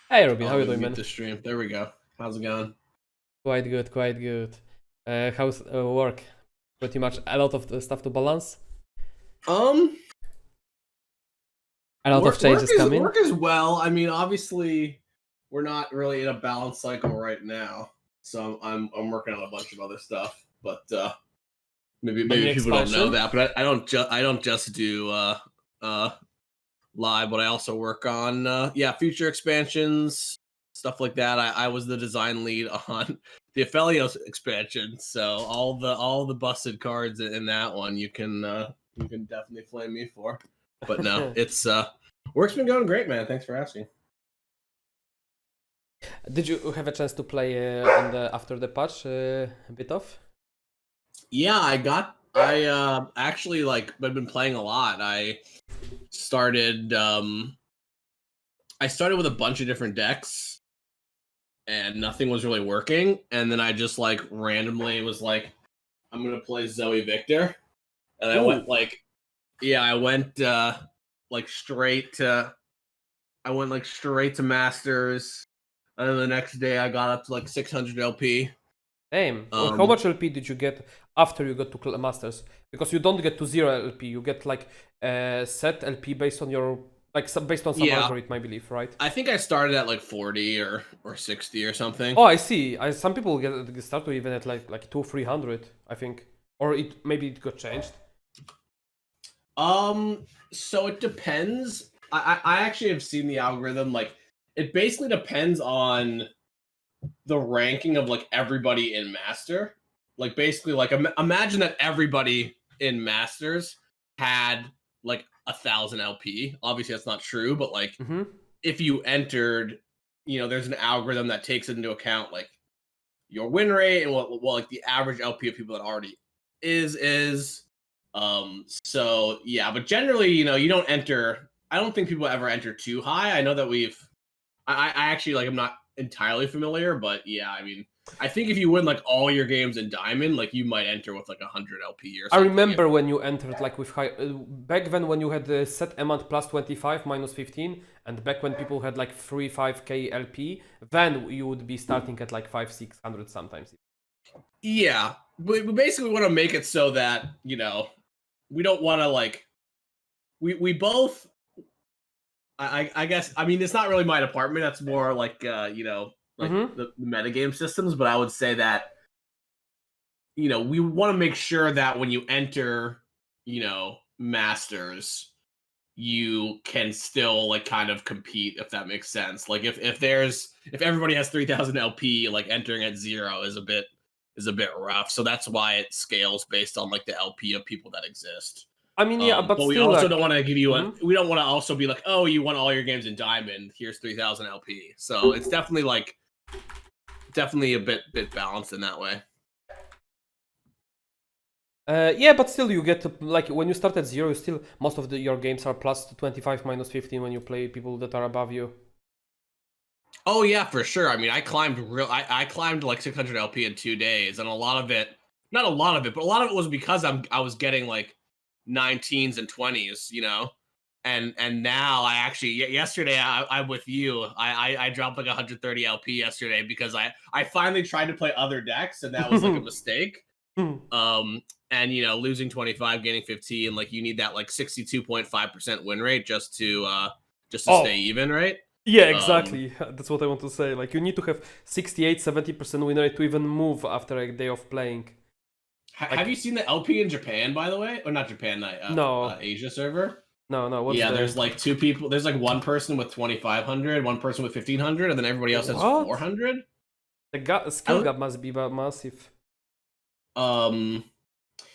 Hey Robin, Oh, how you let me doing, mute man? the stream. There we go. How's it going? Quite good, quite good. How's work? Pretty much a lot of the stuff to balance. Um, A lot of work work changes is coming. work as well. I mean, obviously, we're not really in a balance cycle right now, so I'm working on a bunch of other stuff. But Any maybe people don't know expansion? that. But I don't just do uh live, but I also work on future expansions, stuff like that. I was the design lead on the Aphelios expansion, so all the busted cards in that one you can definitely flame me for. But no, it's work's been going great, man. Thanks for asking. Did you have a chance to play on the after the patch a bit of? Yeah, I actually like I've been playing a lot. Started I started with a bunch of different decks and nothing was really working. And then I just like randomly was like, I'm gonna play Zoe Victor. And I Ooh, went like I went like straight to Masters. And then the next day I got up to like 600 LP. damn. Well, how Um much LP did you get after you got to Masters? Because you don't get to 0 LP, you get like set LP based on your based on some yeah, algorithm, I believe, right? I think I started at like 40 or 60 or something. Oh, I see. Some people get start to even at like 200-300, I think, or maybe it got changed. So it depends. I actually have seen the algorithm. Like, it basically depends on the ranking of like everybody in Master. Like, basically, like imagine that everybody in Masters had like 1,000 LP. Obviously, that's not true, but like Mm-hmm. if you entered, there's an algorithm that takes into account like your win rate and what like the average LP of people that already is. So yeah, but generally, you don't enter. I don't think people ever enter too high. I know that I actually like I'm not entirely familiar, but yeah, I mean, I think if you win like all your games in Diamond, like you might enter with like 100 LP or I something. remember when you entered like with high back then when you had the set amount plus 25 minus 15, and back when people had like 3-5k LP, then you would be starting at like 500-600 sometimes. Yeah, we basically want to make it so that we don't want to like we both I guess I mean it's not really my department. That's more like like Mm-hmm. the metagame systems. But I would say that we want to make sure that when you enter Masters, you can still like kind of compete if that makes sense. Like if everybody has 3,000 LP, like entering at 0 is a bit rough. So that's why it scales based on like the LP of people that exist. I mean, yeah, but But we still also don't like. want to give you Mhm. we don't want to also be like, oh, you won all your games in Diamond. Here's 3,000 LP. So it's definitely like a bit balanced in that way. Yeah, but still, you get to, like when you start at 0, you still most of your games are plus 25 minus 15 when you play people that are above you. Oh yeah, for sure. I mean, I climbed like 600 LP in 2 days, and a lot of it, not a lot of it, but a lot of it was because I was getting like 19s and 20s, and now I actually yesterday I'm with you. I dropped like 130 LP yesterday because I finally tried to play other decks, and that was like a mistake. Um, and losing 25, gaining 15, like you need that like 62.5% win rate just to stay Oh, even, right? yeah, Um, exactly. That's what I want to say. Like, you need to have 68-70% win rate to even move after a day of playing. Have you Like, seen the LP in Japan, by the way? Or not Japan, no, Asia server? no. What's Yeah, the there's like two people. There's like one person with 2,500, one person with 1,500, and then everybody else has what? 400. The skill gap must be massive. Um,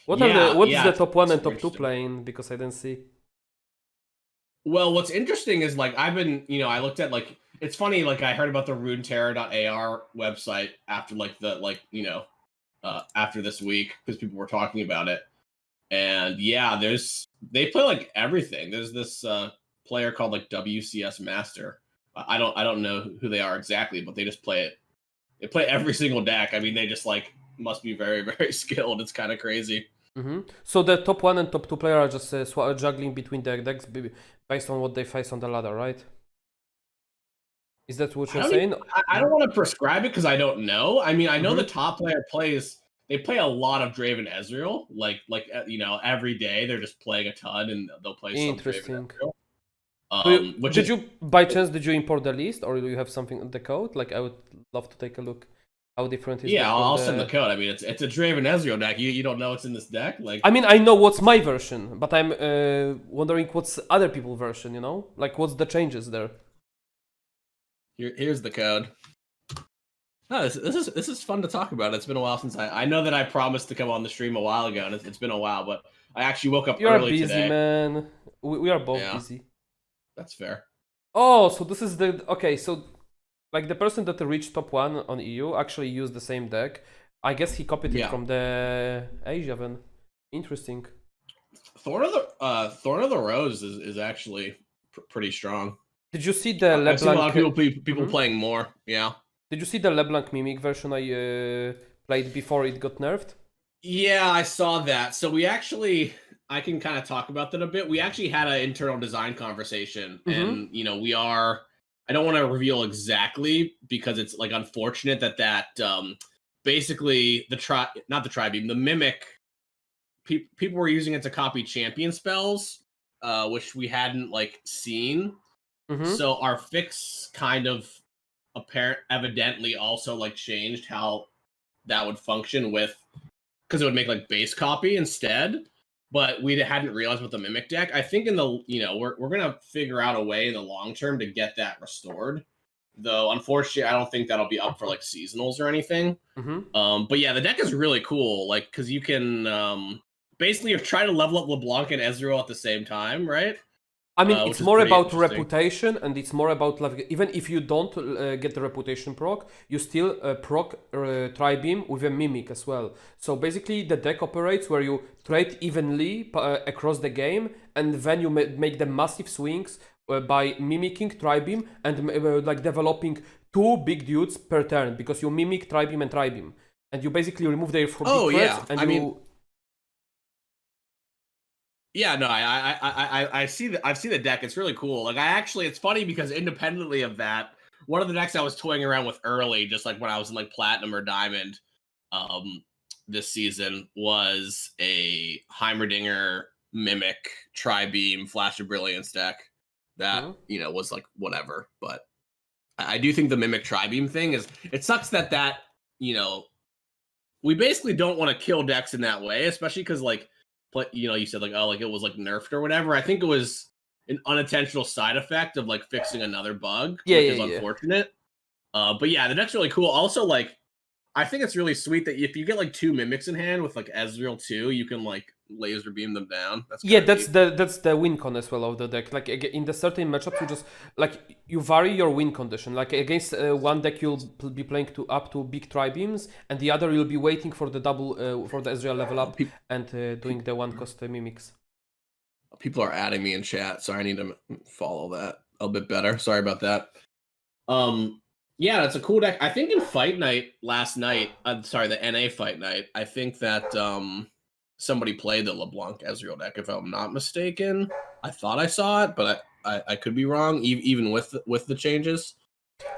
What is yeah, the it's top one and super top two interesting. playing? Because I didn't see. Well, what's interesting is like I've been, I looked at like it's funny, like I heard about the runeterra.ar website after like the like, after this week because people were talking about it. And yeah, they play like everything. There's this player called like WCS Master. I don't know who they are exactly, but they just play it. They play every single deck. I mean, they just like must be very very skilled. It's kind of crazy. So the top one and top two player are just juggling between their decks based on what they face on the ladder, right? Is that what I you're don't saying? I don't want to prescribe it because I don't know. I mean, I know the Mm-hmm. top player plays. They play a lot of Draven Ezreal, you know, every day they're just playing a ton, and they'll play some Draven Interesting. Ezreal. Which Did is you, by chance, did you import the list, or do you have something on the code? Like, I would love to take a look. How different is that yeah. from I'll send the the? code. I mean, it's a Draven Ezreal deck. You don't know what's in this deck, like I mean, I know what's my version, but I'm wondering what's other people's version. You know, like what's the changes there? here's the code. No, this is fun to talk about. It's been a while since I know that I promised to come on the stream a while ago, and it's been a while, but I actually woke up You are early busy, today. man. We are both Yeah, busy. that's fair. Oh, so this is the okay. So like the person that reached top 1 on EU actually used the same deck. I guess he copied it Yeah, from the Asia then. Interesting. Thorn of the Rose is actually pretty strong. Did you see the I've seen a lot LeBlanc? of people Mhm. playing more. Yeah. Did you see the LeBlanc Mimic version I played before it got nerfed? Yeah, I saw that. So I can kind of talk about that a bit. We actually had an internal design conversation, Mm-hmm. and you know, I don't want to reveal exactly because it's like unfortunate that basically not the tri-beam, the mimic. People were using it to copy champion spells, which we hadn't like seen. Mm-hmm. So our fix kind of evidently also like changed how that would function with because it would make like base copy instead. But we hadn't realized with the mimic deck. I think in the we're gonna figure out a way in the long term to get that restored. Though unfortunately, I don't think that'll be up for like seasonals or anything. Mm-hmm. But yeah, the deck is really cool. Like because you can basically you're trying to level up LeBlanc and Ezreal at the same time, right? I mean, it's Which is more pretty about interesting. reputation, and it's more about like even if you don't get the reputation proc, you still proc Tri-Beam with a Mimic as well. So basically, the deck operates where you trade evenly across the game, and then you make the massive swings by mimicking Tri-Beam and like developing two big dudes per turn because you mimic Tri-Beam and Tri-Beam, and you basically remove their Oh big threats, yeah, and I mean, you. yeah, no, I see that. I've seen the deck. It's really cool. Like it's funny because independently of that, one of the decks I was toying around with early, just like when I was in like platinum or diamond, um, this season was a Heimerdinger mimic tri-beam flash of brilliance deck that Hmm? was like whatever. But I do think the mimic tri-beam thing is it sucks that you know we basically don't want to kill decks in that way, especially because like, you said like, oh, like it was like nerfed or whatever. I think it was an unintentional side effect of like fixing another bug, Yeah, which yeah, is yeah. unfortunate. But yeah, the deck's really cool. Also, like, I think it's really sweet that if you get like two mimics in hand with like Ezreal too, you can like laser beam them down. That's Yeah, kind of neat. that's the win con as well of the deck. Like in the certain matchups, you just like you vary your win condition. Like against one deck, you'll be playing to up to big tri beams, and the other you'll be waiting for the double for the Ezreal level Oh, up and doing the one cost mimics. people are adding me in chat, so I need to follow that a bit better. Sorry about that. Yeah, that's a cool deck. I think in Fight Night last night, sorry, the NA Fight Night, I think that somebody played the LeBlanc Ezreal deck, if I'm not mistaken. I thought I saw it, but I could be wrong, even with the changes.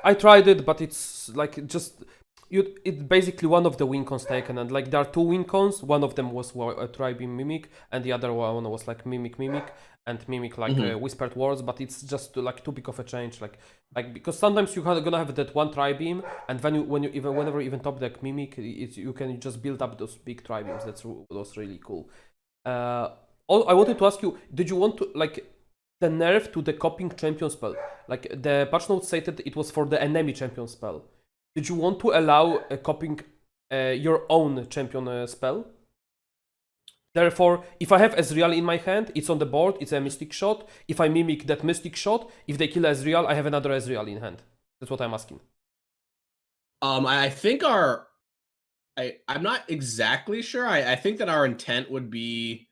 I tried it, but it's like just it's basically one of the win cons taken, and like there are two win cons. One of them was a tri-beam mimic, and the other one was like mimic and mimic like Mm-hmm. whispered words. But it's just like too big of a change. Like because sometimes you're gonna have that one tri-beam, and then whenever you even top deck mimic, you can just build up those big tri-beams. That's really cool. Uh, I wanted to ask you, did you want to like the nerf to the copying champion spell? Like the patch notes stated it was for the enemy champion spell. Did you want to allow copying your own champion spell? Therefore, if I have Ezreal in my hand, it's on the board, it's a mystic shot. If I mimic that mystic shot, if they kill Ezreal, I have another Ezreal in hand. That's what I'm asking. I think I'm not exactly sure. I think that our intent would be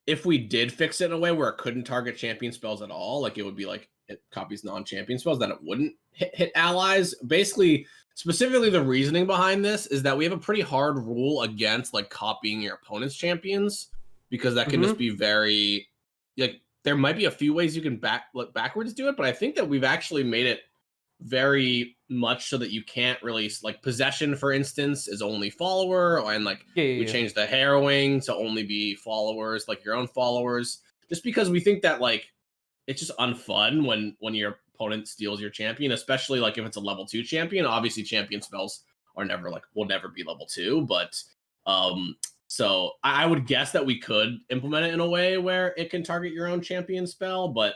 if we did fix it in a way where it couldn't target champion spells at all, like it would be like it copies non-champion spells, then it wouldn't hit allies. Basically, specifically the reasoning behind this is that we have a pretty hard rule against like copying your opponent's champions because that can just be very like there might be a few ways you can backwards do it, but I think that we've actually made it very much so that you can't really like possession, for instance, is only follower, and like we Yeah. changed the harrowing to only be followers, like your own followers, just because we think that like it's just unfun when your opponent steals your champion, especially like if it's a level 2 champion. Obviously, champion spells are never like will never be level 2, but so I would guess that we could implement it in a way where it can target your own champion spell, but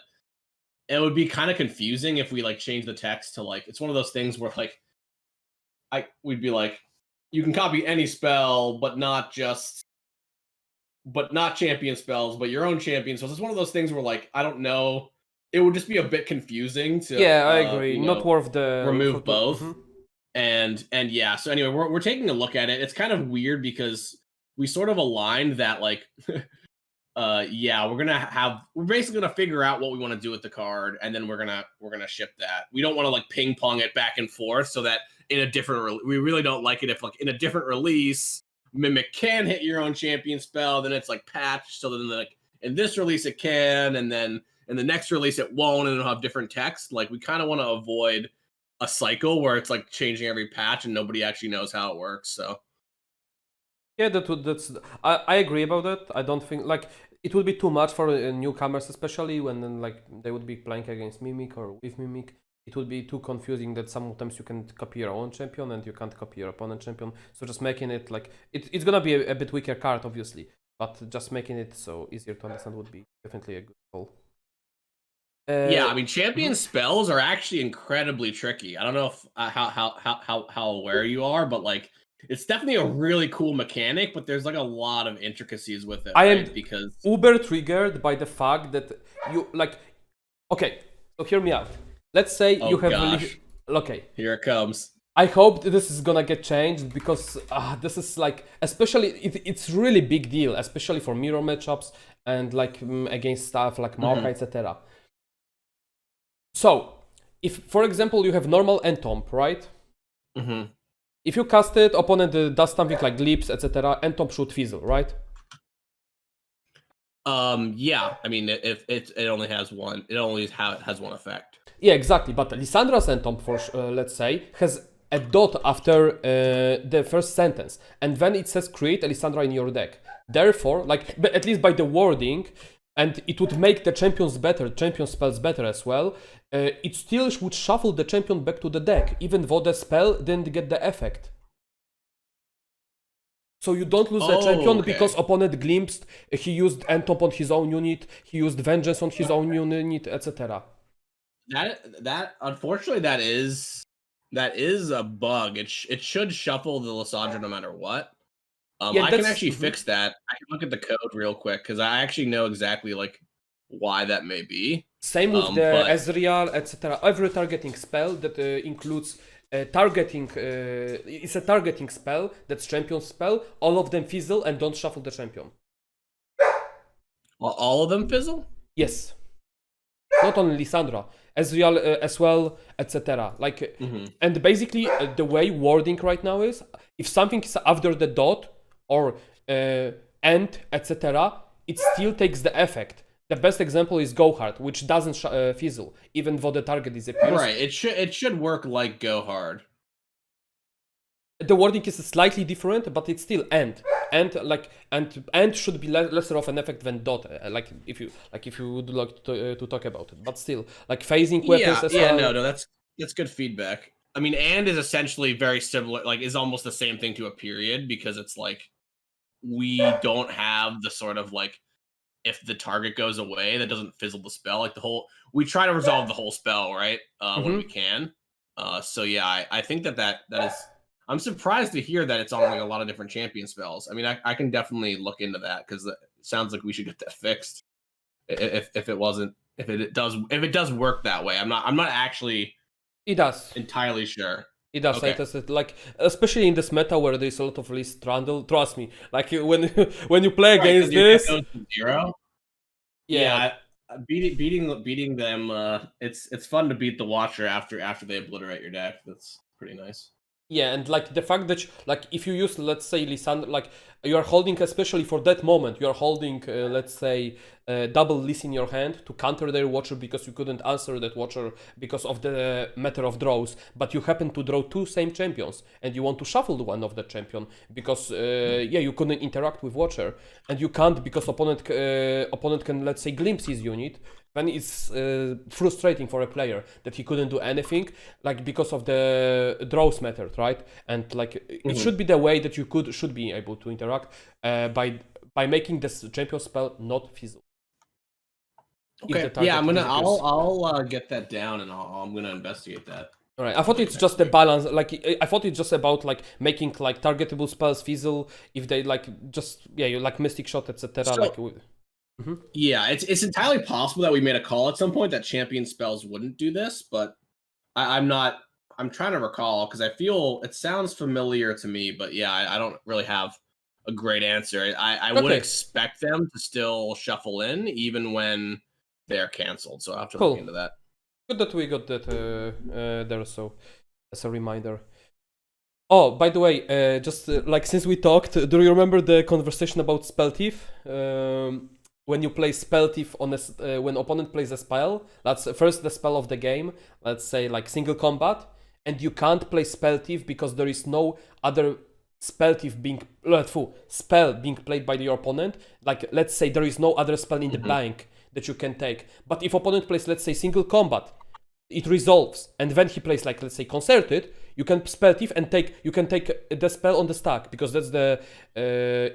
it would be kind of confusing if we like change the text to like it's one of those things where like we'd be like you can copy any spell, but not champion spells, but your own champion spells. It's one of those things where like I don't know, it would just be a bit confusing to Yeah, I agree. Not worth the remove both. Mhm. And yeah, so anyway, we're taking a look at it. It's kind of weird because we sort of aligned that like yeah, we're basically gonna figure out what we want to do with the card, and then we're gonna ship that. We don't want to like ping pong it back and forth, so that in a different we really don't like it if like in a different release Mimic can hit your own champion spell, then it's like patched, so then like in this release it can, and then in the next release it won't, and it'll have different text. Like we kind of want to avoid a cycle where it's like changing every patch and nobody actually knows how it works. So Yeah, that's I agree about that. I don't think like it would be too much for newcomers, especially when then, like they would be playing against Mimic or with Mimic. It would be too confusing that sometimes you can copy your own champion and you can't copy your opponent champion. So just making it like it's gonna be a bit weaker card, obviously, but just making it so easier to understand would be definitely a good goal. yeah, I mean, champion spells are actually incredibly tricky. I don't know if how aware you are, but like it's definitely a really cool mechanic, but there's like a lot of intricacies with it, I right? am Because uber triggered by the fact that you like. Okay, so hear me out. Let's say you have okay. Here it comes. I hope this is gonna get changed because this is like, especially it's really big deal, especially for mirror matchups and like against stuff like Maokai, etc. So, if for example you have normal Entomb, right? If you cast it, opponent does something like Glips, etc. Entomb should fizzle, right? Yeah. I mean, if it only has one, it only has one effect. Yeah, exactly. But Lissandra's Entomb, for let's say, has a dot after the first sentence, and then it says create a Lissandra in your deck. Therefore, like at least by the wording, and it would make the champion spells better as well. It still would shuffle the champion back to the deck, even though the spell didn't get the effect. So you don't lose the champion because opponent glimpsed, he used Entomb on his own unit, he used Vengeance on his own unit, etc. That unfortunately that is a bug. It should shuffle the Lissandra no matter what. Yeah, I can actually fix that. I can look at the code real quick because I actually know exactly like why that may be. Same with the Ezreal, etc. Every targeting spell that includes targeting, it's a targeting spell, that's champion spell. All of them fizzle and don't shuffle the champion. All of them fizzle? Yes. Not only Lissandra, Ezreal as well, etc. Like, and basically the way wording right now is, if something is after the dot or end, etc., it still takes the effect. The best example is Go Hard, which doesn't fizzle, even though the target disappears. Right, it should work like Go Hard. The wording is slightly different, but it's still end. And should be lesser of an effect than dot. Like if you would like to talk about it, but still like phasing weapons as well. No, that's good feedback. I mean, and is essentially very similar, like is almost the same thing to a period, because it's like we don't have the sort of like if the target goes away, that doesn't fizzle the spell. Like we try to resolve the whole spell, right? When we can. So yeah, I think that is. I'm surprised to hear that it's on like a lot of different champion spells. I mean, I can definitely look into that because it sounds like we should get that fixed. If it does work that way, I'm not actually. It does. Entirely sure. It does. Okay. I tested, like, especially in this meta where there's a lot of list trundle. Trust me, like when you play against this, zero. Yeah, beating them. It's fun to beat the Watcher after they obliterate your deck. That's pretty nice. Yeah, and like the fact that like if you use, let's say, Lissandra, like you are holding, especially for that moment, you are holding let's say double Liss in your hand to counter their Watcher because you couldn't answer that Watcher because of the matter of draws, but you happen to draw two same champions and you want to shuffle one of the champion because yeah, you couldn't interact with Watcher and you can't because opponent can, let's say, glimpse his unit. Then it's frustrating for a player that he couldn't do anything, like because of the draws method, right? And like it should be the way that you should be able to interact by making this champion spell not fizzle. Okay. Yeah, I'll get that down and I'm gonna investigate that. All right. I thought it's just the balance. Like I thought it's just about like making like targetable spells fizzle if they like just you like Mystic Shot, etc. So, like. Yeah, it's entirely possible that we made a call at some point that champion spells wouldn't do this, but I'm trying to recall because I feel it sounds familiar to me, but yeah, I don't really have a great answer. I would expect them to still shuffle in even when they're canceled, so I'll have to look into that. Good that we got that there, so as a reminder. Oh, by the way, just like since we talked, do you remember the conversation about Spell Thief? When you play Spell Thief on a, when opponent plays a spell, that's first the spell of the game, let's say like single combat, and you can't play Spell Thief because there is no other spell being played by your opponent. Like let's say there is no other spell in the bank that you can take. But if opponent plays, let's say, single combat, it resolves, and then he plays like, let's say, Concerted, you can Spell Thief and you can take the spell on the stack because that's the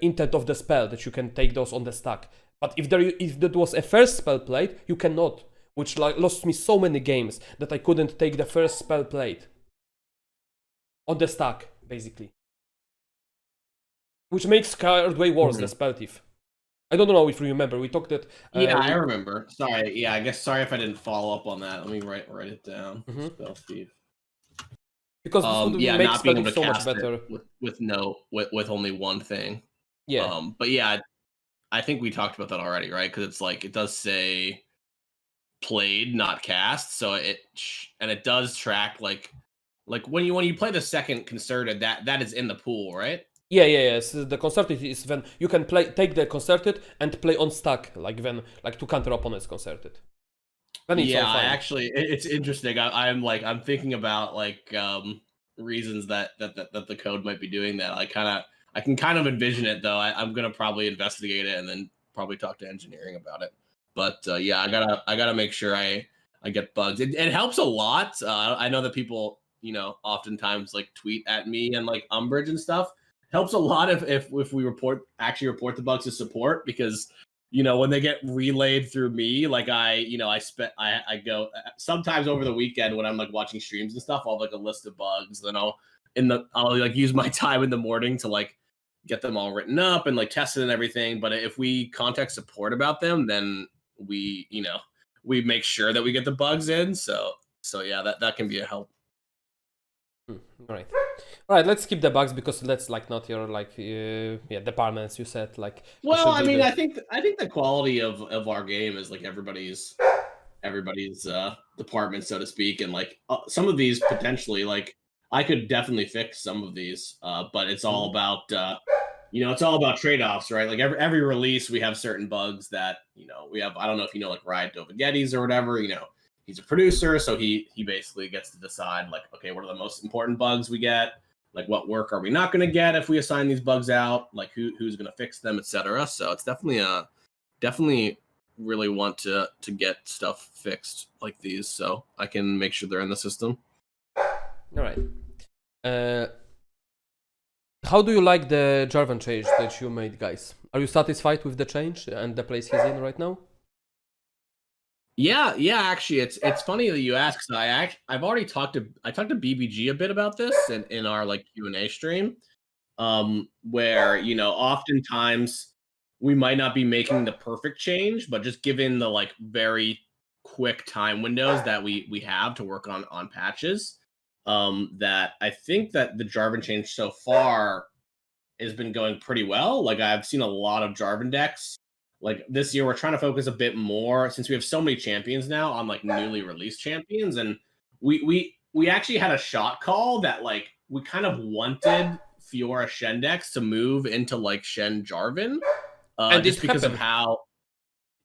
intent of the spell, that you can take those on the stack. But if that was a first spell played, you cannot, which like lost me so many games that I couldn't take the first spell played on the stack, basically. Which makes card way worse, the Spell Thief. I don't know if you remember, we talked that... yeah, I remember. Sorry, yeah, I guess sorry if I didn't follow up on that. Let me write it down. Spell Thief. Because this would make not being able to so cast much better. With only one thing. Yeah. But yeah, I think we talked about that already, right? Because it's like, it does say played, not cast. So it does track like when you play the second Concerted, that is in the pool, right? Yeah. So the Concerted is when you can take the Concerted and play on stack, like to counter opponent's Concerted. Then it's all fine. Actually, it's interesting. I'm thinking about like reasons that the code might be doing that. I can kind of envision it though. I'm gonna probably investigate it and then probably talk to engineering about it. But yeah, I gotta make sure I get bugs. It helps a lot. I know that people oftentimes like tweet at me and like Umbridge and stuff. Helps a lot if we report the bugs to support, because when they get relayed through me, like I go sometimes over the weekend when I'm like watching streams and stuff, I'll have like a list of bugs. Then I'll like use my time in the morning to like get them all written up and like test it and everything. But if we contact support about them, then we make sure that we get the bugs in. So yeah, that can be a help. All right, let's skip the bugs because that's like not your like departments, you said, like. Well, I mean, I think the quality of our game is like everybody's department, so to speak, and like some of these potentially, like I could definitely fix some of these, but it's all about it's all about trade-offs, right? Like every release we have certain bugs that we have. I don't know if like Riot Dovagetes or whatever. He's a producer, so he basically gets to decide like, okay, what are the most important bugs we get? Like, what work are we not going to get if we assign these bugs out? Like, who's going to fix them, etc. So it's definitely really want to get stuff fixed like these, so I can make sure they're in the system. All right. How do you like the Jarvan change that you made, guys? Are you satisfied with the change and the place he's in right now? Yeah. Actually, it's funny that you ask. So I've already talked to BBG a bit about this in our like Q&A stream, where oftentimes we might not be making the perfect change, but just given the like very quick time windows that we have to work on patches, that I think that the Jarvan change so far has been going pretty well. Like I've seen a lot of Jarvan decks. Like this year, we're trying to focus a bit more, since we have so many champions now, on like newly released champions, and we actually had a shot call that like we kind of wanted Fiora Shen decks to move into like Shen Jarvan, And just it because of happened. how,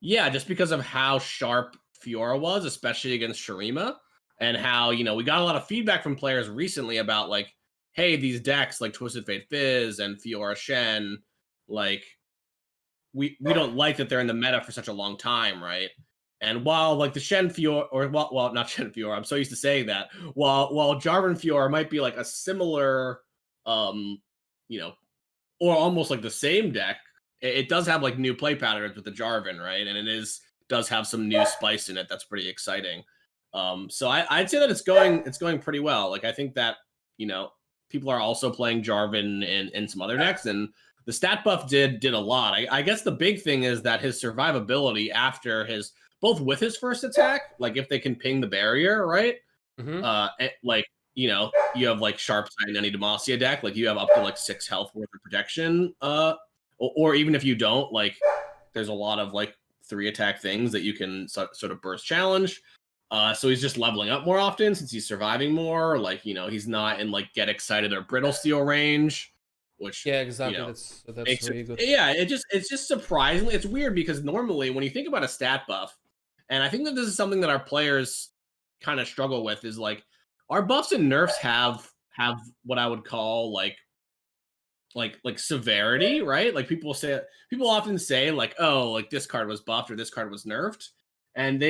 yeah, just because of how sharp Fiora was, especially against Shurima, and how, you know, we got a lot of feedback from players recently about like, hey, these decks like Twisted Fate Fizz and Fiora Shen, like we don't like that they're in the meta for such a long time, right? And while like the Shen Fiora, or well not Shen Fiora, I'm so used to saying that. While Jarvan Fiora might be like a similar, you know, or almost like the same deck, it does have like new play patterns with the Jarvan, right? And it does have some new spice in it that's pretty exciting. So I'd say that it's going pretty well. Like I think that, you know, people are also playing Jarvan in some other decks, and the stat buff did a lot. I guess the big thing is that his survivability after his, both with his first attack, like if they can ping the barrier, right? Like, you know, you have like Sharp Sight in any Demacia deck, like you have up to like 6 health worth of protection. Or even if you don't, like there's a lot of like 3 attack things that you can sort of burst challenge. So he's just leveling up more often since he's surviving more. Like, you know, he's not in like get excited or brittle steel range, which, Yeah, you exactly. know, That's makes really it, good. yeah, it's just surprisingly, it's weird because normally when you think about a stat buff, and I think that this is something that our players kind of struggle with, is like our buffs and nerfs have what I would call like severity, right? Like people often say like, oh, like this card was buffed or this card was nerfed, and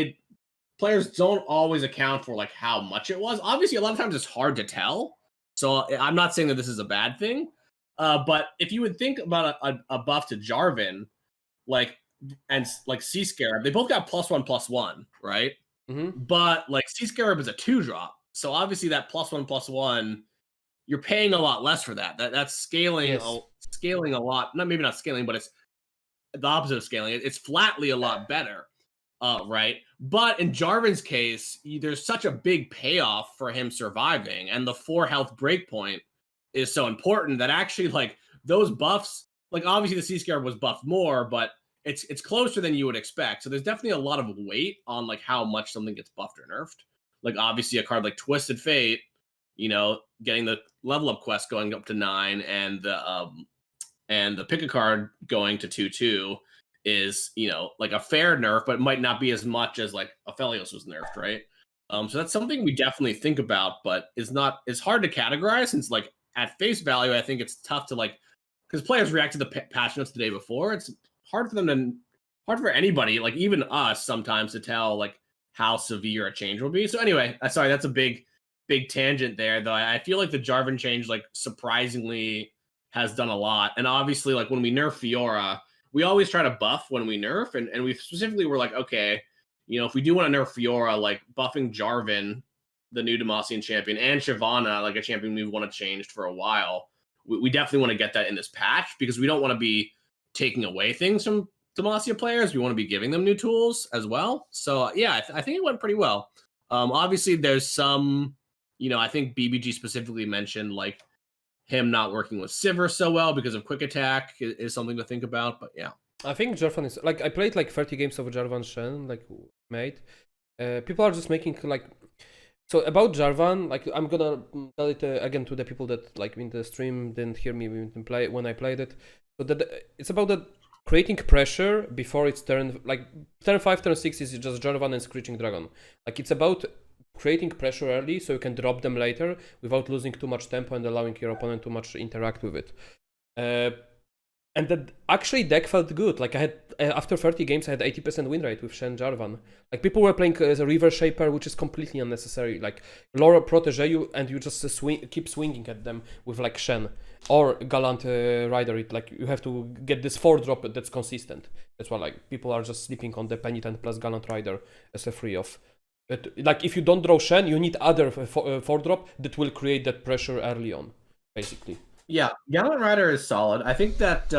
players don't always account for like how much it was. Obviously, a lot of times it's hard to tell. So I'm not saying that this is a bad thing, but if you would think about a buff to Jarvan, like, and like Sea Scarab, they both got +1/+1, right? But like Sea Scarab is a 2-drop, so obviously that +1/+1, you're paying a lot less for that. That's scaling Yes. scaling a lot. Not, maybe not scaling, but it's the opposite of scaling. It's flatly a lot better, right? But in Jarvan's case, there's such a big payoff for him surviving, and the 4 health breakpoint is so important that actually like those buffs, like obviously the Sea Scarab was buffed more, but it's closer than you would expect. So there's definitely a lot of weight on like how much something gets buffed or nerfed. Like obviously a card like Twisted Fate, you know, getting the level up quest going up to 9, and the pick a card going to 2/2 is, you know, like a fair nerf, but it might not be as much as like Aphelios was nerfed, right? So that's something we definitely think about, but it's hard to categorize, since like at face value, I think it's tough to like, because players react to the patch notes the day before. It's hard for them to, hard for anybody, like even us sometimes, to tell like how severe a change will be. So anyway, sorry, that's a big tangent there, though. I feel like the Jarvan change like surprisingly has done a lot. And obviously, like when we nerf Fiora, we always try to buff when we nerf, and we specifically were like, okay, you know, if we do want to nerf Fiora, like buffing Jarvan, the new Demacian champion, and Shyvana, like a champion we want to change for a while, we definitely want to get that in this patch, because we don't want to be taking away things from Demacia players. We want to be giving them new tools as well. So yeah, I think it went pretty well. Obviously, there's some, you know, I think BBG specifically mentioned like him not working with Sivir so well because of quick attack is something to think about. But yeah, I think Jarvan is like, I played like 30 games of Jarvan Shen, like made. People are just making like, so about Jarvan, like I'm gonna tell it again to the people that like in the stream didn't hear me when I played it. So that it's about that creating pressure before it's turn, like turn 5, turn 6 is just Jarvan and Screeching Dragon. Like it's about creating pressure early so you can drop them later without losing too much tempo and allowing your opponent too much interact with it. And that actually deck felt good. Like I had, after 30 games, I had 80% win rate with Shen Jarvan. Like people were playing as a River Shaper, which is completely unnecessary. Like Laura protege you and you just keep swinging at them with like Shen or Gallant Rider. It like you have to get this 4-drop that's consistent. That's why like people are just sleeping on the Penitent plus Gallant Rider as a free off. But like if you don't draw Shen, you need other 4-drop that will create that pressure early on, basically. yeah, Gallant Rider is solid. I think that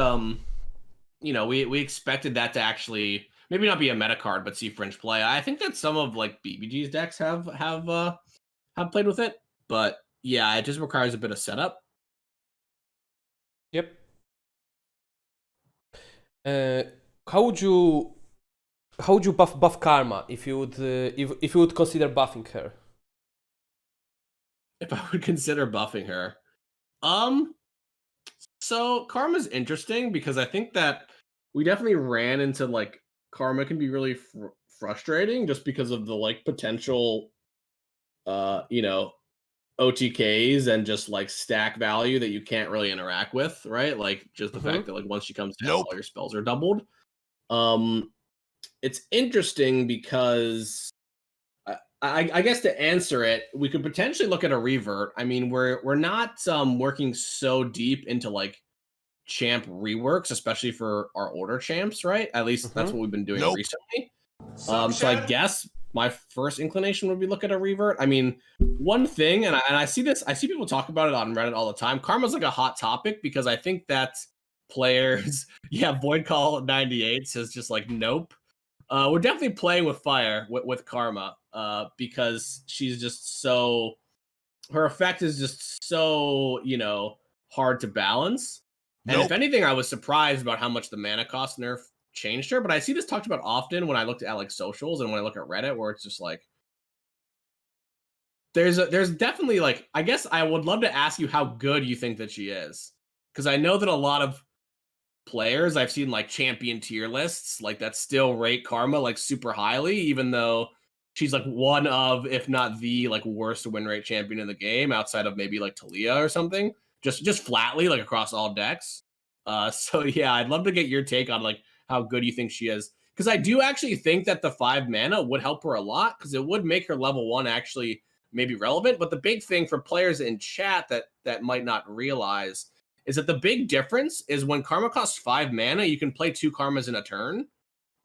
you know, we expected that to actually maybe not be a meta card, but see fringe play. I think that some of like BBG's decks have played with it, but yeah, it just requires a bit of setup. Yep. How would you buff Karma if you would if you would consider buffing her? If I would consider buffing her, So Karma's interesting because I think that we definitely ran into like Karma can be really frustrating just because of the like potential, you know, OTKs and just like stack value that you can't really interact with, right? Like just the fact that like once she comes down, all your spells are doubled. Um, it's interesting because I guess to answer it, we could potentially look at a revert. I mean, we're not working so deep into like champ reworks, especially for our order champs, right? At least that's what we've been doing recently. So I guess my first inclination would be look at a revert. I mean, one thing, and I see this, I see people talk about it on Reddit all the time. Karma's like a hot topic because I think that players, yeah, Void Call 98 says just like nope. We're definitely playing with fire with Karma because she's just so, her effect is just so, you know, hard to balance. And if anything, I was surprised about how much the mana cost nerf changed her. But I see this talked about often when I looked at like socials and when I look at Reddit, where it's just like there's definitely like, I guess I would love to ask you how good you think that she is, because I know that a lot of players I've seen like champion tier lists like that still rate Karma like super highly, even though she's like one of, if not the like worst win rate champion in the game outside of maybe like Talia or something, just flatly like across all decks. So yeah, I'd love to get your take on like how good you think she is, because I do actually think that the 5 mana would help her a lot because it would make her level 1 actually maybe relevant. But the big thing for players in chat that might not realize is that the big difference is when Karma costs 5 mana, you can play 2 Karmas in a turn,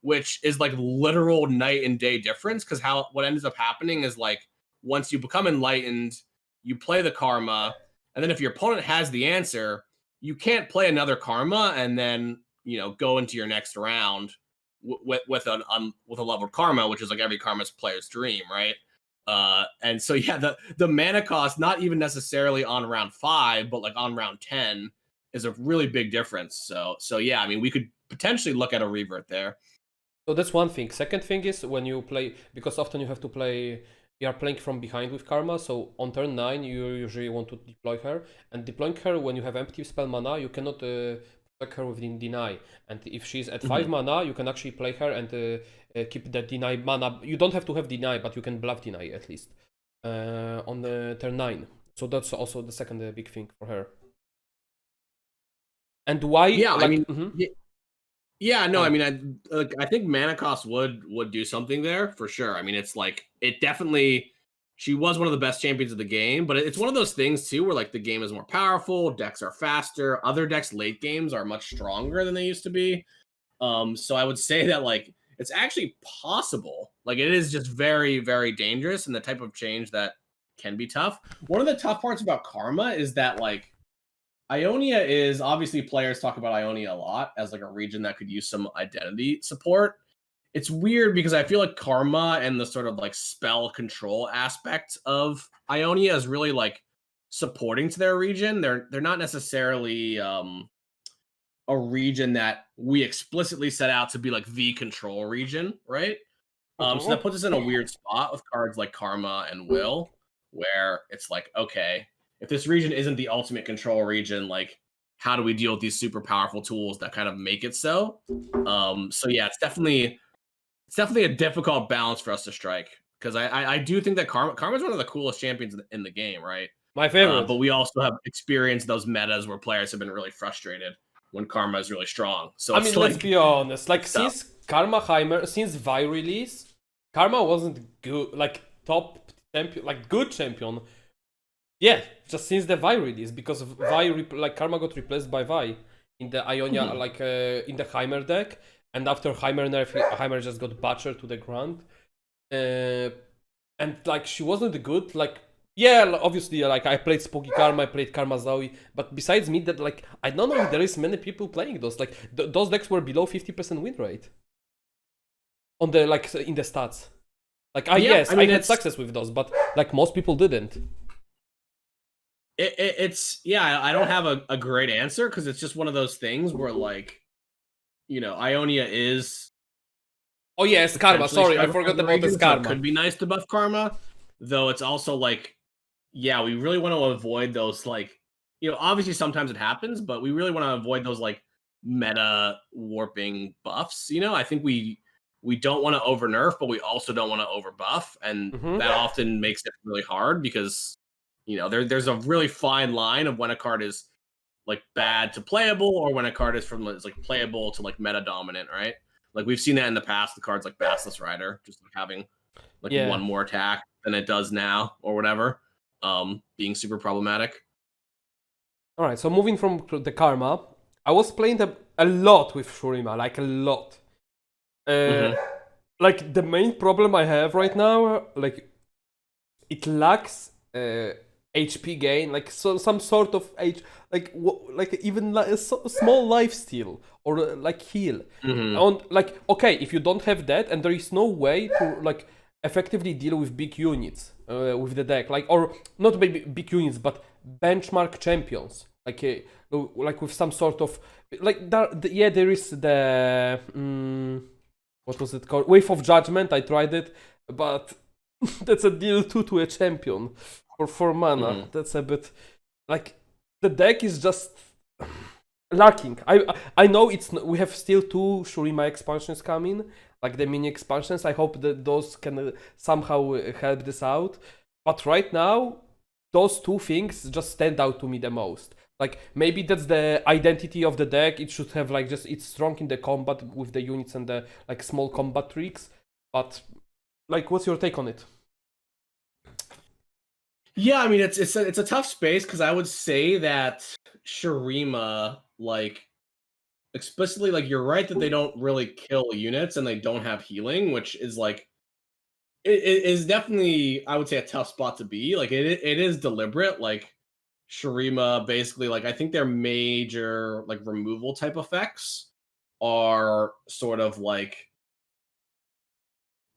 which is like literal night and day difference. Because what ends up happening is like once you become enlightened, you play the Karma, and then if your opponent has the answer, you can't play another Karma and then, you know, go into your next round with a leveled Karma, which is like every Karma's player's dream, right? And so yeah, the mana cost, not even necessarily on round 5, but like on round 10 is a really big difference. So yeah, I mean, we could potentially look at a revert there. So that's one thing. Second thing is when you play, because often you have to play, you are playing from behind with Karma, so on turn 9 you usually want to deploy her, and deploying her when you have empty spell mana, you cannot protect her with deny. And if she's at 5 mana, you can actually play her and keep the deny mana. You don't have to have deny, but you can bluff deny at least on the turn 9. So that's also the second big thing for her. And why? Yeah, like, I mean, yeah, no, I mean, I think mana cost would do something there for sure. I mean, it's like it definitely. She was one of the best champions of the game, but it's one of those things too where like the game is more powerful, decks are faster, other decks late games are much stronger than they used to be. So I would say that like it's actually possible. Like it is just very, very dangerous and the type of change that can be tough. One of the tough parts about Karma is that like Ionia is obviously, players talk about Ionia a lot as like a region that could use some identity support. It's weird because I feel like Karma and the sort of like spell control aspect of Ionia is really like supporting to their region. They're not necessarily a region that we explicitly set out to be like the control region, right? So that puts us in a weird spot with cards like Karma and Will, where it's like, okay, if this region isn't the ultimate control region, like how do we deal with these super powerful tools that kind of make it so? So yeah, it's definitely a difficult balance for us to strike, because I do think that Karma's one of the coolest champions in the game, right? my favorite. But we also have experienced those metas where players have been really frustrated when Karma is really strong. So I mean, let's be honest. Like since since Vi release, Karma wasn't good, like top champion, like good champion. Yeah, just since the Vi release, because like Karma got replaced by Vi in the Ionia, like in the Heimer deck, and after Heimer nerf, Heimer just got butchered to the ground, and like she wasn't good. Like yeah, obviously, like I played Spooky Karma, I played Karma Zoe, but besides me, that like I don't know if there is many people playing those. Like those decks were below 50% win rate on the like in the stats. Like I had success with those, but like most people didn't. It's yeah, I don't have a great answer because it's just one of those things where like, you know, Ionia is. Oh yeah, it's Karma. Sorry, I forgot about this Karma. So it could be nice to buff Karma, though it's also like, yeah, we really want to avoid those like, obviously sometimes it happens, but we really want to avoid those like meta warping buffs. I think we don't want to over nerf, but we also don't want to over buff, and Mhm. that often makes it really hard because there's a really fine line of when a card is like bad to playable, or when a card is from like playable to like meta dominant, right? Like we've seen that in the past, the cards like Bassless Rider just like having like Yeah. one more attack than it does now, or whatever, being super problematic. All right. So moving from the Karma, I was playing a lot with Shurima, like a lot. Mhm. Like the main problem I have right now, like it lacks HP gain, like some sort of like even like a small life steal or like heal. Mhm. And like okay, if you don't have that, and there is no way to like effectively deal with big units with the deck, like or not big units, but benchmark champions, like with some sort of like yeah, there is the what was it called? Wave of Judgment. I tried it, but that's a deal 2 to a champion for 4 mana. Mhm. That's a bit like the deck is just lacking. I know we have still 2 Shurima expansions coming, like the mini expansions. I hope that those can somehow help this out. But right now, those 2 things just stand out to me the most. Like maybe that's the identity of the deck. It should have like just it's strong in the combat with the units and the like small combat tricks. But like, what's your take on it? Yeah, I mean it's a tough space because I would say that Shurima, like explicitly, like you're right that they don't really kill units and they don't have healing, which is like it is definitely, I would say, a tough spot to be. Like it is deliberate. Like Shurima, basically, like I think their major like removal type effects are sort of like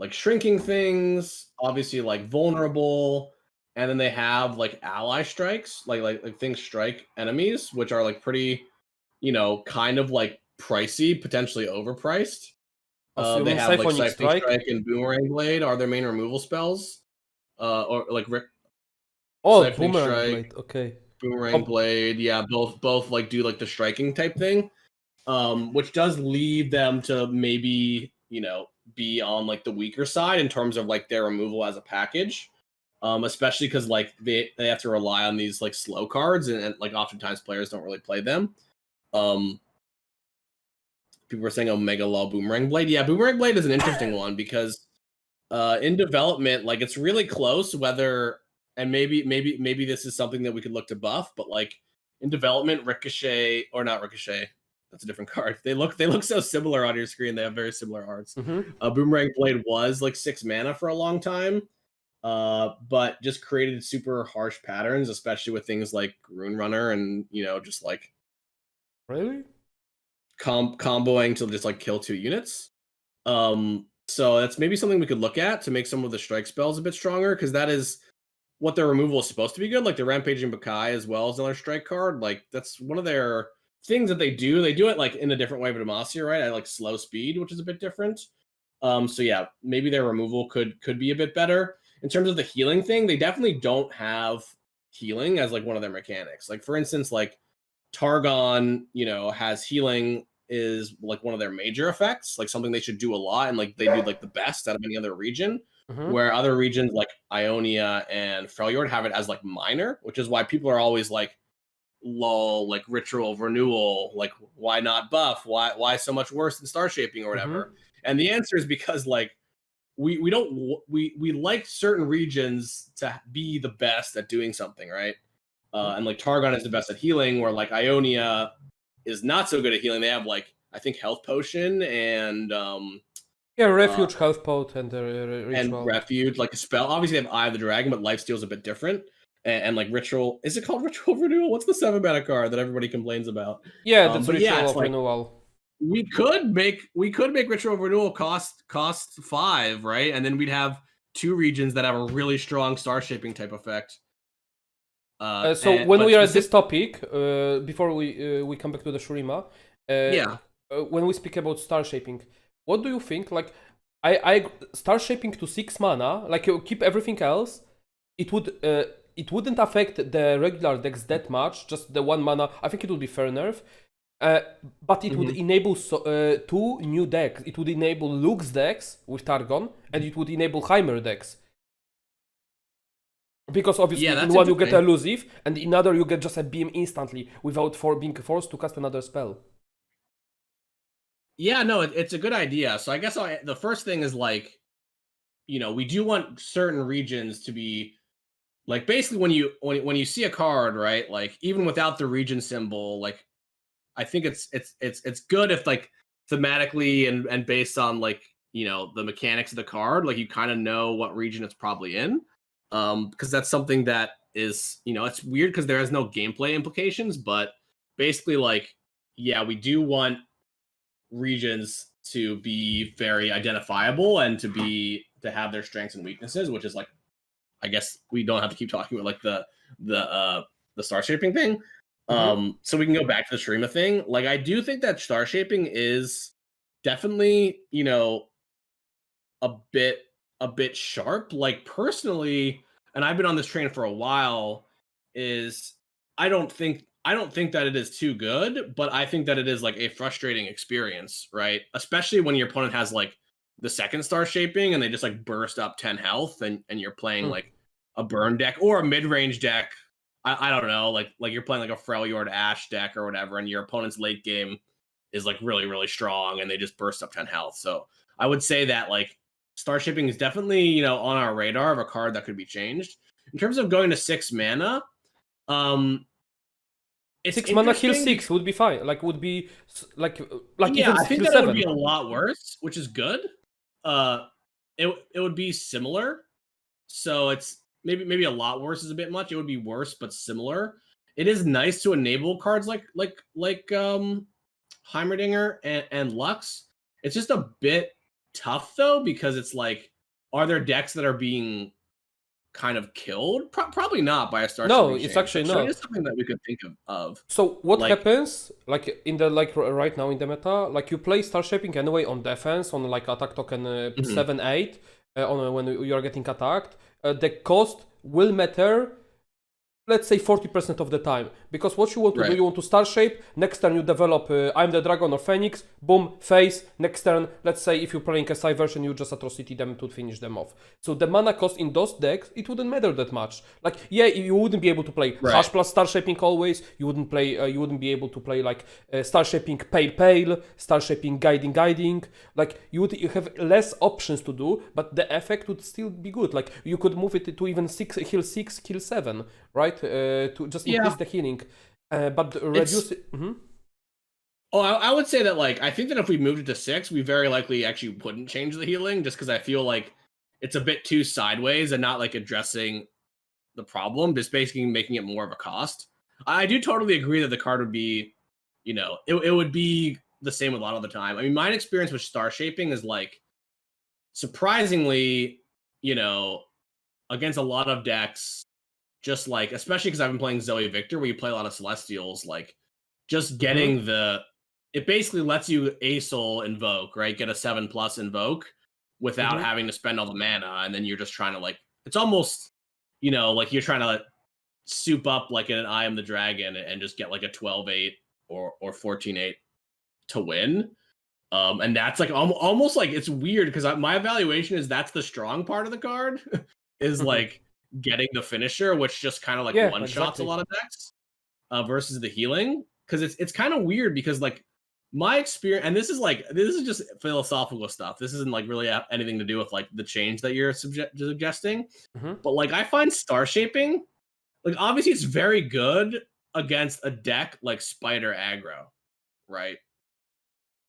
shrinking things, obviously like vulnerable, and then they have like ally strikes, like things strike enemies, which are like pretty, kind of like pricey, potentially overpriced. Oh, so you They mean have like Siphoning Siphoning Strike? Strike and Boomerang Blade are their main removal spells. Or like Oh, Siphoning Boomerang Strike, Blade. Okay. Boomerang Oh, Blade, yeah, both like do like the striking type thing, which does lead them to maybe be on like the weaker side in terms of like their removal as a package, especially because like they have to rely on these like slow cards, and like oftentimes players don't really play them. Um, People are saying Omega Law Boomerang Blade. Yeah, Boomerang Blade is an interesting one because in development, like it's really close whether, and maybe this is something that we could look to buff, but like in development, Ricochet, or not Ricochet, that's a different card. They look so similar on your screen. They have very similar arts. mm-hmm. Boomerang Blade was like 6 mana for a long time, but just created super harsh patterns, especially with things like Rune Runner and just like Really? comboing to just like kill 2 units. So that's maybe something we could look at to make some of the strike spells a bit stronger, because that is what their removal is supposed to be good. Like the Rampaging Bakai as well as another strike card. Like that's one of their things that they do. They do it like in a different way with Demacia, right? I like slow speed, which is a bit different. So yeah, maybe their removal could be a bit better. In terms of the healing thing, they definitely don't have healing as like one of their mechanics. Like for instance, like Targon, has healing is like one of their major effects, like something they should do a lot, and like they do like the best out of any other region. Mm-hmm. Where other regions like Ionia and Freljord have it as like minor, which is why people are always like, lol, like ritual renewal, like why not buff? Why so much worse than star shaping or whatever? Mm-hmm. And the answer is because like we don't we like certain regions to be the best at doing something, right? And like Targon is the best at healing, where like Ionia is not so good at healing. They have like I think health potion and Yeah, Refuge, Health Pot, and Ritual. refuge, like a spell. Obviously, they have Eye of the Dragon, but lifesteal is a bit different. And like ritual, is it called ritual renewal? What's the 7 mana card that everybody complains about? Yeah, that's But yeah, Ritual it's of like Renewal. we could make ritual renewal cost 5, right? And then we'd have 2 regions that have a really strong star shaping type effect. So when But we are at this topic, before we come back to the Shurima, yeah. when we speak about star shaping, what do you think? Like, I star shaping to 6 mana, like you keep everything else, it would it wouldn't affect the regular decks that much, just the 1 mana. I think it would be fair nerf. But it would enable 2 new decks. It would enable Luke's decks with Targon, and it would enable Heimer decks. Because obviously in one you get elusive, and in other you get just a beam instantly without being forced to cast another spell. Yeah, no, it's a good idea. So I guess the first thing is like, we do want certain regions to be like basically when you see a card, right? Like even without the region symbol, like I think it's good if like thematically and based on like the mechanics of the card, like you kind of know what region it's probably in. Because that's something that is, it's weird because there is no gameplay implications, but basically, like, yeah, we do want regions to be very identifiable and to have their strengths and weaknesses, which is like, I guess we don't have to keep talking about like the star shaping thing. So we can go back to the Shurima thing. Like, I do think that star shaping is definitely, a bit sharp. Like personally, and I've been on this train for a while, is I don't think that it is too good, but I think that it is like a frustrating experience, right? Especially when your opponent has like the second star shaping and they just like burst up 10 health and you're playing like a burn deck or a mid-range deck. I don't know, like you're playing like a Freljord Ash deck or whatever, and your opponent's late game is like really, really strong and they just burst up 10 health. So I would say that like star shaping is definitely, on our radar of a card that could be changed. In terms of going to 6 mana, it's 6 mana heal 6 would be fine. Like would be like yeah, even I think that would be a lot worse, which is good. It would be similar. So it's maybe a lot worse is a bit much. It would be worse, but similar. It is nice to enable cards like Heimerdinger and Lux. It's just a bit tough though, because it's like, are there decks that are being kind of killed? Probably not by a star. No, it's actually not. It's something that we could think of. So what happens, like in the right now in the meta, like you play star shaping anyway on defense on like attack token 7-8 on when you are getting attacked. The cost will matter, let's say 40% of the time, because what you want to do, you want to star shape. Next turn you develop I'm the Dragon or Phoenix, boom, face. Next turn, let's say if you're playing a Psy version, you just atrocity them to finish them off. So the mana cost in those decks, it wouldn't matter that much. Like, yeah, you wouldn't be able to play Hash plus star shaping always. You wouldn't be able to play like star shaping pale, star shaping guiding. Like you have less options to do, but the effect would still be good. Like you could move it to even heal 6, kill 7, right? To just increase the healing. But reduce it. Oh, I would say that like I think that if we moved it to 6, we very likely actually wouldn't change the healing, just because I feel like it's a bit too sideways and not like addressing the problem, just basically making it more of a cost. I do totally agree that the card would be, it would be the same a lot of the time. I mean, my experience with star shaping is like surprisingly, against a lot of decks, just like, especially because I've been playing Zoe Victor, where you play a lot of Celestials, like just getting it basically lets you A-Soul invoke, right? Get a 7+ invoke without having to spend all the mana. And then you're just trying to like, it's almost, like you're trying to soup up like an I Am the Dragon and just get like a 12-8 or 14-8 to win. And that's like almost like, it's weird because my evaluation is that's the strong part of the card is like getting the finisher, which just kind of like one-shots a lot of decks versus the healing. Because it's kind of weird because like my experience, and this is just philosophical stuff. This isn't like really anything to do with like the change that you're suggesting. But like I find star shaping, like obviously it's very good against a deck like Spider Aggro, right?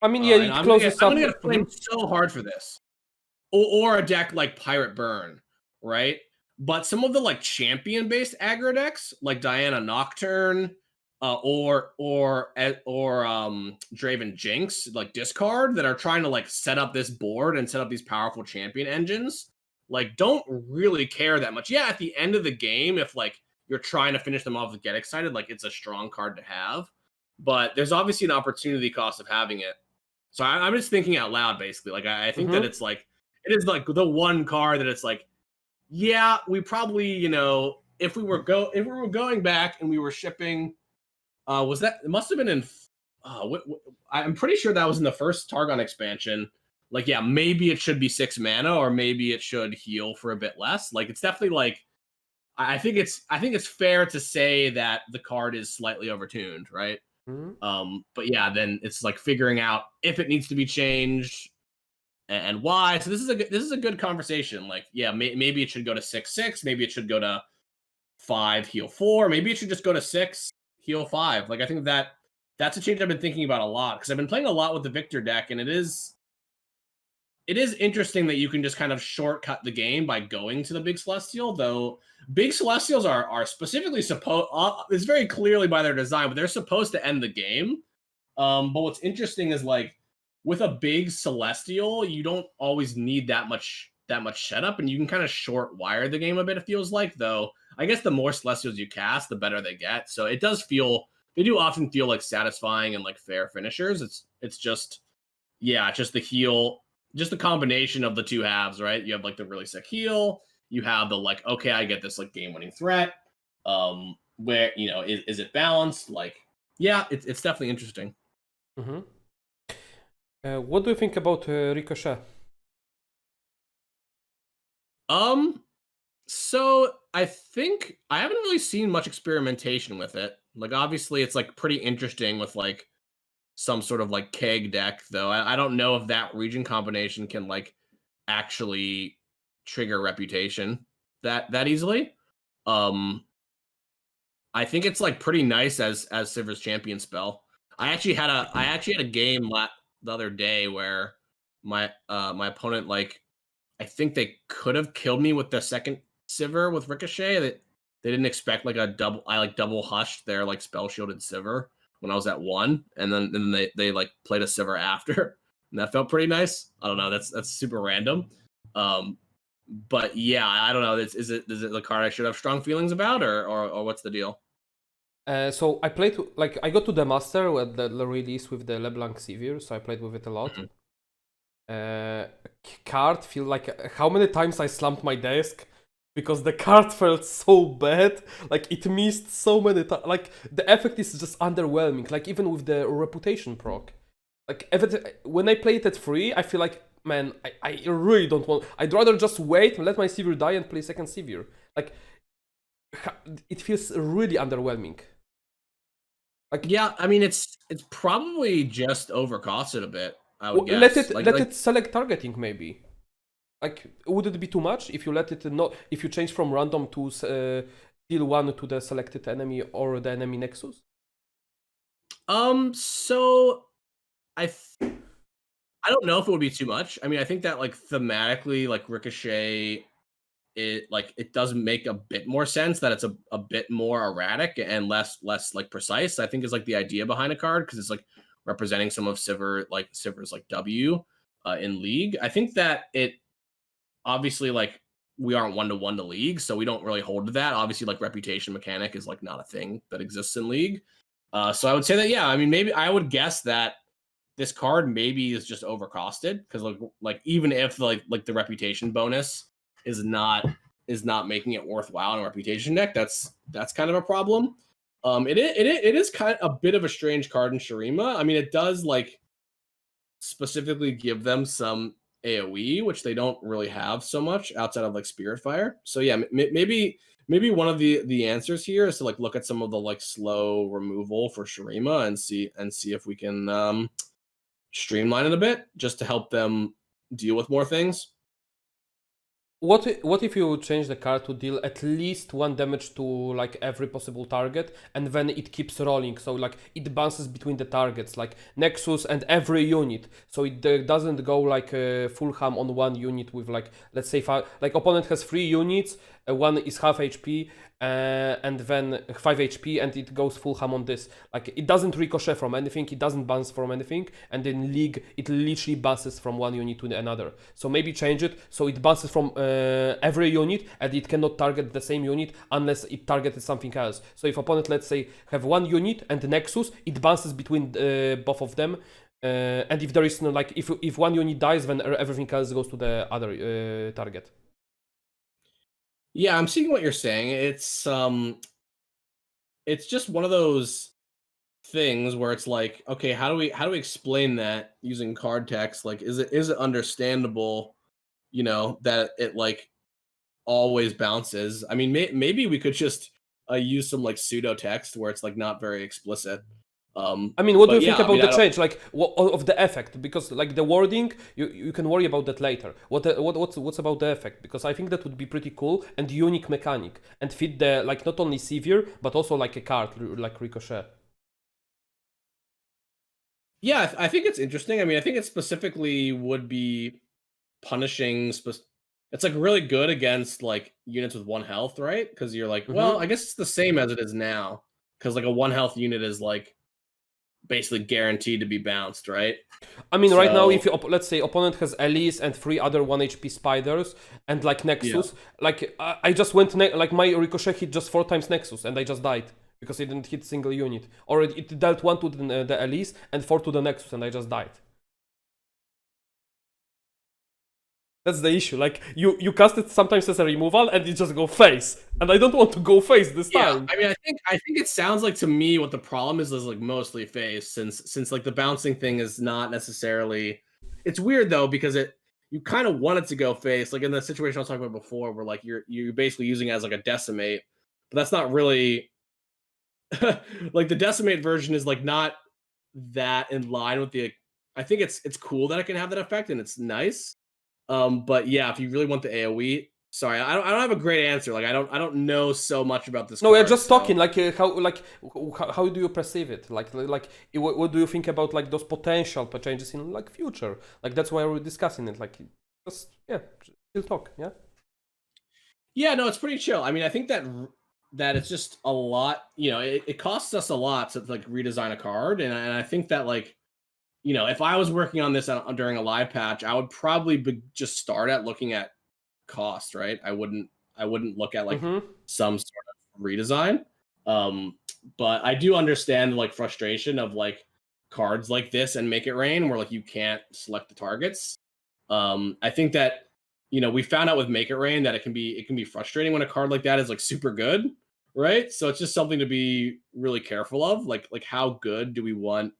I mean, yeah, it closes up. I'm gonna get flamed so hard for this, or a deck like Pirate Burn, right? But some of the like champion-based aggro decks, like Diana Nocturne, or Draven Jinx, like discard, that are trying to like set up this board and set up these powerful champion engines, like don't really care that much. Yeah, at the end of the game, if like you're trying to finish them off with Get Excited, like it's a strong card to have, but there's obviously an opportunity cost of having it. So I'm just thinking out loud, basically. Like I think that it's like, it is like the one card that it's like, yeah, we probably, if we were going back and we were shipping, was that, it must have been in, I'm pretty sure that was in the first Targon expansion. Like, yeah, maybe it should be 6 mana, or maybe it should heal for a bit less. Like, it's definitely like, I think it's fair to say that the card is slightly overtuned, right? But yeah, then it's like figuring out if it needs to be changed and why. So this is a good conversation. Like, yeah, maybe it should go to 6/6. Maybe it should go to 5 heal 4. Maybe it should just go to 6 heal 5. Like, I think that's a change I've been thinking about a lot, because I've been playing a lot with the Victor deck, and it is interesting that you can just kind of shortcut the game by going to the Big Celestial, though Big Celestials are specifically supposed, it's very clearly by their design, but they're supposed to end the game. But what's interesting is, like, with a Big Celestial, you don't always need that much setup, and you can kind of short wire the game a bit, it feels like, though. I guess the more Celestials you cast, the better they get. So it does feel, they do often feel like satisfying and like fair finishers. It's just, yeah, just the heal, just the combination of the two halves, right? You have like the really sick heal, you have the like, okay, I get this like game-winning threat. Where, you know, is it balanced? Like, yeah, it's definitely interesting. What do you think about Ricochet? So I think I haven't really seen much experimentation with it. Like, obviously it's like pretty interesting with like some sort of like keg deck, though. I don't know if that region combination can like actually trigger reputation that easily. I think it's like pretty nice as Sivir's champion spell. I actually had a game the other day where my opponent, like, I think they could have killed me with the second Sivir with Ricochet. That they didn't expect like a double. I like double hushed their like spell shielded Sivir when I was at 1, and then they like played a Sivir after, and that felt pretty nice. I don't know. That's super random. But yeah, I don't know. Is it the card I should have strong feelings about, or what's the deal? So I played, like, I got to the master with the release with the LeBlanc Sivir, so I played with it a lot. Card feel like, how many times I slammed my desk because the card felt so bad. Like, it missed so many times. Like, the effect is just underwhelming. Like, even with the reputation proc, like, when I play it at 3, I feel like, man, I really don't want. I'd rather just wait and let my Sivir die and play second Sivir. Like, it feels really underwhelming. Like, yeah, I mean, it's probably just overcosted a bit, I would guess. Let it select targeting, maybe. Like, would it be too much if you let it not, if you change from random to deal 1 to the selected enemy or the enemy nexus? So I don't know if it would be too much. I mean, I think that like thematically, like Ricochet, it does make a bit more sense that it's a bit more erratic and less like precise. I think is like the idea behind a card, because it's like representing some of Sivir's like W in League. I think that it obviously, like, we aren't 1-to-1 to League, so we don't really hold to that. Obviously, like, reputation mechanic is like not a thing that exists in League. So I would say that, yeah, I mean, maybe I would guess that this card maybe is just overcosted, because like even if like the reputation bonus is not making it worthwhile in a reputation deck, that's kind of a problem. It is kind of a bit of a strange card in Shurima. I mean, it does like specifically give them some AoE, which they don't really have so much outside of like Spirit Fire. So yeah, maybe one of the answers here is to like look at some of the like slow removal for Shurima and see if we can streamline it a bit, just to help them deal with more things. What if you change the card to deal at least 1 damage to like every possible target, and then it keeps rolling, so like it bounces between the targets, like Nexus and every unit, so it doesn't go like full ham on 1 unit with like, let's say, like opponent has 3 units, 1 is half HP, and then 5 HP, and it goes full ham on this. Like, it doesn't ricochet from anything, it doesn't bounce from anything, and in League it literally bounces from 1 unit to another. So maybe change it so it bounces from every unit, and it cannot target the same unit unless it targeted something else. So if opponent, let's say, have 1 unit and Nexus, it bounces between both of them. And if there is no, like, if 1 unit dies, then everything else goes to the other target. Yeah, I'm seeing what you're saying. It's just one of those things where it's like, okay, how do we explain that using card text? Like, is it understandable, that it like always bounces? I mean, maybe we could just use some like pseudo text where it's like not very explicit. I mean, what do But you think yeah, I mean, about the I don't. change, like of the effect? Because like the wording, you can worry about that later. What's about the effect? Because I think that would be pretty cool and unique mechanic and fit the like not only severe but also like a card like Ricochet. Yeah, I think it's interesting. I mean, I think it specifically would be punishing. It's like really good against like units with one health, right? Because you're like, well, Mm-hmm. I guess it's the same as it is now. Because like a one health unit is like basically guaranteed to be bounced, right? I mean, right now, if So you let's say opponent has Elise and three other 1 HP spiders and like yeah. Nexus, like I just went like my Ricochet hit just 4 times Nexus and I just died because it didn't hit single unit, or it dealt 1 to the Elise and 4 to the Nexus and I just died. That's the issue. Like you cast it sometimes as a removal and you just go face, and I don't want to go face this Yeah, time. I mean, I think it sounds like to me what the problem is like mostly face, since like the bouncing thing is not necessarily. It's weird though because you kind of want it to go face, like in the situation I was talking about before, where like you're basically using it as like a decimate, but that's not really like the decimate version is like not that in line with the. I think it's cool that it can have that effect and it's nice. But yeah, if you really want the AoE, sorry, I don't have a great answer. Like I don't know so much about this No, we're card, just talking. so Like how do you perceive it? What do you think about like those potential changes in like future? Like that's why we're discussing it. Like just yeah, still talk. Yeah. yeah, no, it's pretty chill. I mean, I think that it's just a lot. It costs us a lot to like redesign a card, and I think that like if I was working on this during a live patch, I would probably just start at looking at cost, right? I wouldn't look at like Mm-hmm. some sort of redesign. Um, but I do understand like frustration of like cards like this and Make It Rain where like you can't select the targets. I think that we found out with Make It Rain that it can be frustrating when a card like that is like super good, right? So it's just something to be really careful of. Like how good do we want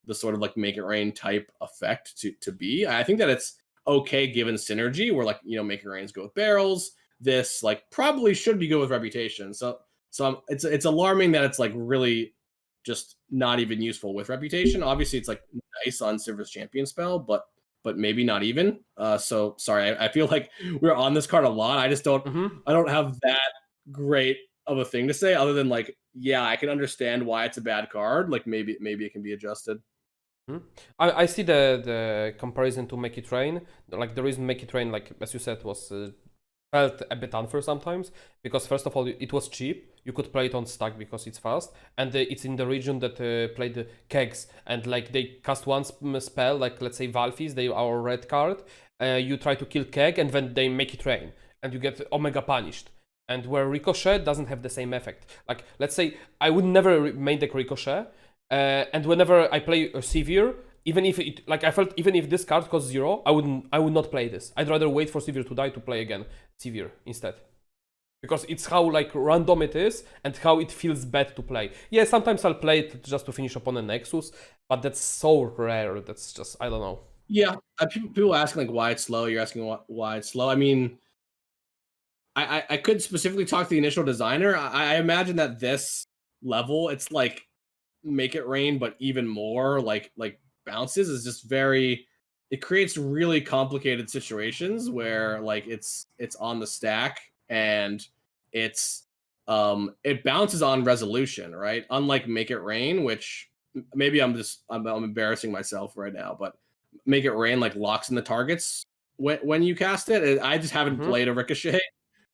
the sort of like Make It Rain type effect to be? I think that it's okay given synergy where like Make It Rains go with barrels. This like probably should be good with reputation. So it's alarming that it's like really just not even useful with reputation. Obviously, it's like nice on Silver's champion spell, but maybe not even. So sorry, I feel like we're on this card a lot. I just don't Mm-hmm. I don't have that great of a thing to say other than like yeah, I can understand why it's a bad card. Like maybe it can be adjusted. Mhm. I see the comparison to Make It Rain. Like the reason Make It Rain, like as you said, was felt a bit unfair sometimes because first of all it was cheap. You could play it on stack because it's fast, and it's in the region that played the kegs, and like they cast one spell, like let's say Valfis, they are a red card. You try to kill keg, and then they Make It Rain, and you get Omega punished. And where Ricochet doesn't have the same effect. Like let's say I would never main deck Ricochet. And whenever I play a Severe, even if it like I felt even if this card costs 0, I would not play this. I'd rather wait for Severe to die to play again Severe instead. Because it's how like random it is and how it feels bad to play. Yeah, sometimes I'll play it just to finish upon a Nexus, but that's so rare. That's just I don't know. Yeah, people asking like why it's slow. You're asking why it's slow. I mean, I could specifically talk to the initial designer. I imagine that this level, it's like Make It Rain, but even more like bounces is just very. It creates really complicated situations where like it's on the stack and it's it bounces on resolution, right? Unlike Make It Rain, which maybe I'm embarrassing myself right now, but Make It Rain like locks in the targets when you cast it. I just haven't Mm-hmm. played a Ricochet,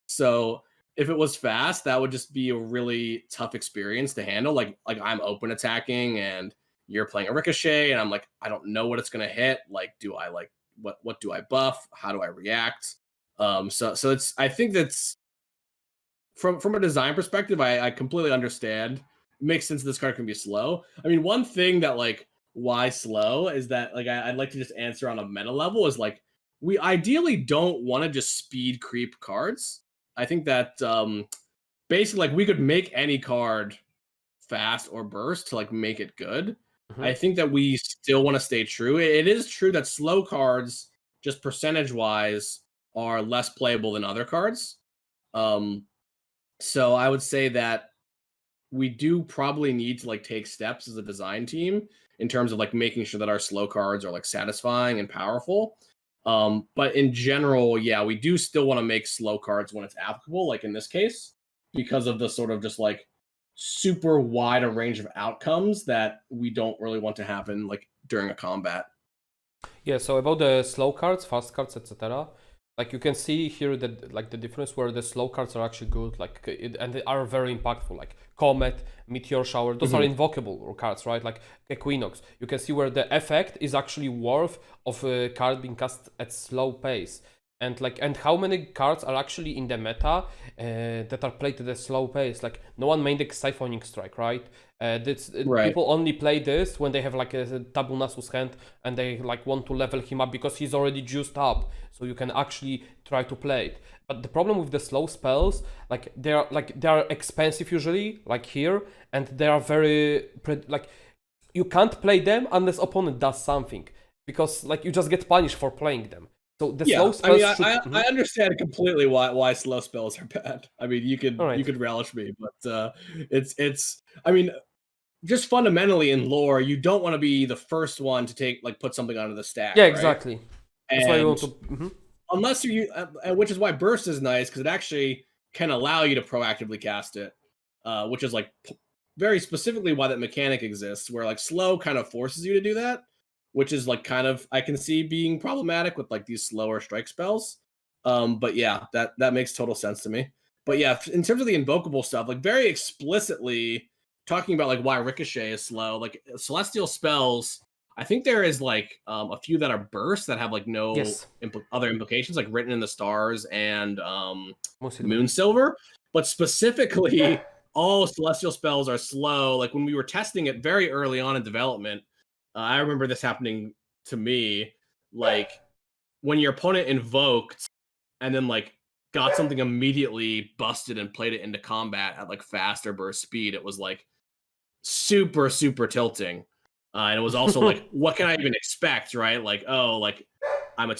so if it was fast, that would just be a really tough experience to handle. Like I'm open attacking and you're playing a Ricochet, and I'm like, I don't know what it's gonna hit. Like, do I like what do I buff? How do I react? So it's I think that's from a design perspective, I completely understand. It makes sense this card can be slow. I mean, one thing that like why slow is that like I'd like to just answer on a meta level is like we ideally don't want to just speed creep cards. basically like we could make any card fast or burst to like make it good. I think that we still want to stay true. It is true that slow cards, just percentage wise, are less playable than other cards. So I would say that we do probably need to like take steps as a design team in terms of like making sure that our slow cards are like satisfying and powerful. But in general, yeah, we do still want to make slow cards when it's applicable, like in this case, because of the sort of just like super wide a range of outcomes that we don't really want to happen like during a combat. Yeah, so about the slow cards, fast cards, etc. Like you can see here that like the difference where the slow cards are actually good, and they are very impactful, like Comet, Meteor Shower. Those are invocable cards, right? Like Equinox. You can see where the effect is actually worth of a card being cast at slow pace. And how many cards are actually in the meta that are played at a slow pace? Like no one made the Siphoning Strike, right? Right. People only play this when they have like a Taboo Nasus hand and they like want to level him up because he's already juiced up, so you can actually try to play it. But the problem with the slow spells, they are expensive usually, like here, and they are very like you can't play them unless opponent does something, because like you just get punished for playing them. So the slow spells I understand completely why slow spells are bad. I mean, you Alright. could relish me, but it's I mean, just fundamentally in lore, you don't want to be the first one to take like put something onto the stack. Yeah, right? exactly. That's why we want to. Unless you, which is why burst is nice because it actually can allow you to proactively cast it, which is like very specifically why that mechanic exists. Where like slow kind of forces you to do that, which is like kind of I can see being problematic with like these slower strike spells. But yeah, that makes total sense to me. But yeah, in terms of the invocable stuff, like very explicitly talking about like why Ricochet is slow, like celestial spells. I think there is like a few that are bursts that have like no Yes. other implications, like Written in the Stars and Mostly. Moon Silver. But specifically, all celestial spells are slow. Like when we were testing it very early on in development, I remember this happening to me. Like when your opponent invoked and then like got something immediately busted and played it into combat at like faster burst speed, it was like super tilting. And it was also like, what can I even expect, right? Like, oh, like I'm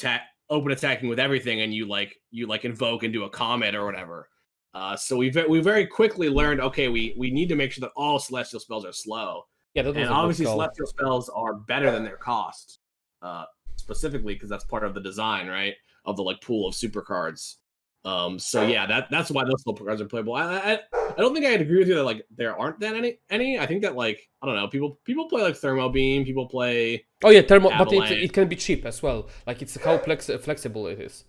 open attacking with everything, and you invoke and do a comet or whatever. So we very quickly learned, okay, we need to make sure that all celestial spells are slow. Yeah, that was And a good obviously call. celestial spells are better than their cost, specifically because that's part of the design, right? Of the like pool of super cards. So yeah, that's why those slow cards are playable. I don't think I'd agree with you that like there aren't that any. I think that like I don't know, people play like Thermo Beam, people play Oh yeah, thermal, but Avalanche. it can be cheap as well. Like it's how flexible it is.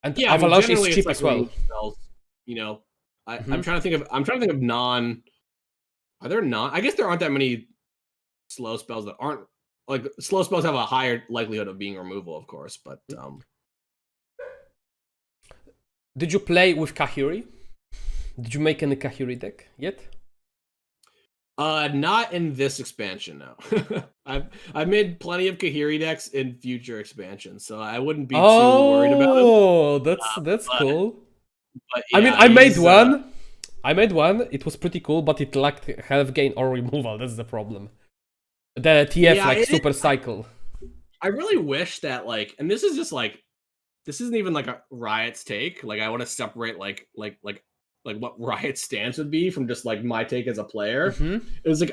And Yeah, Avalanche I mean, is cheap like as well. spells, you know. I'm trying to think of non. Are there non? I guess there aren't that many slow spells that aren't like slow spells have a higher likelihood of being removal, of course, but Did you play with Kahiri? Did you make any Kahiri deck yet? Not in this expansion, no. I've made plenty of Kahiri decks in future expansions, so I wouldn't be too worried about them. Oh, that's cool. But I mean, yeah, I made one. I made one. It was pretty cool, but it lacked health gain or removal. That's the problem. The TF super cycle. I really wish that like, and this is just like, this isn't even like a Riot's take. Like, I want to separate like what Riot's stance would be from just like my take as a player. It was like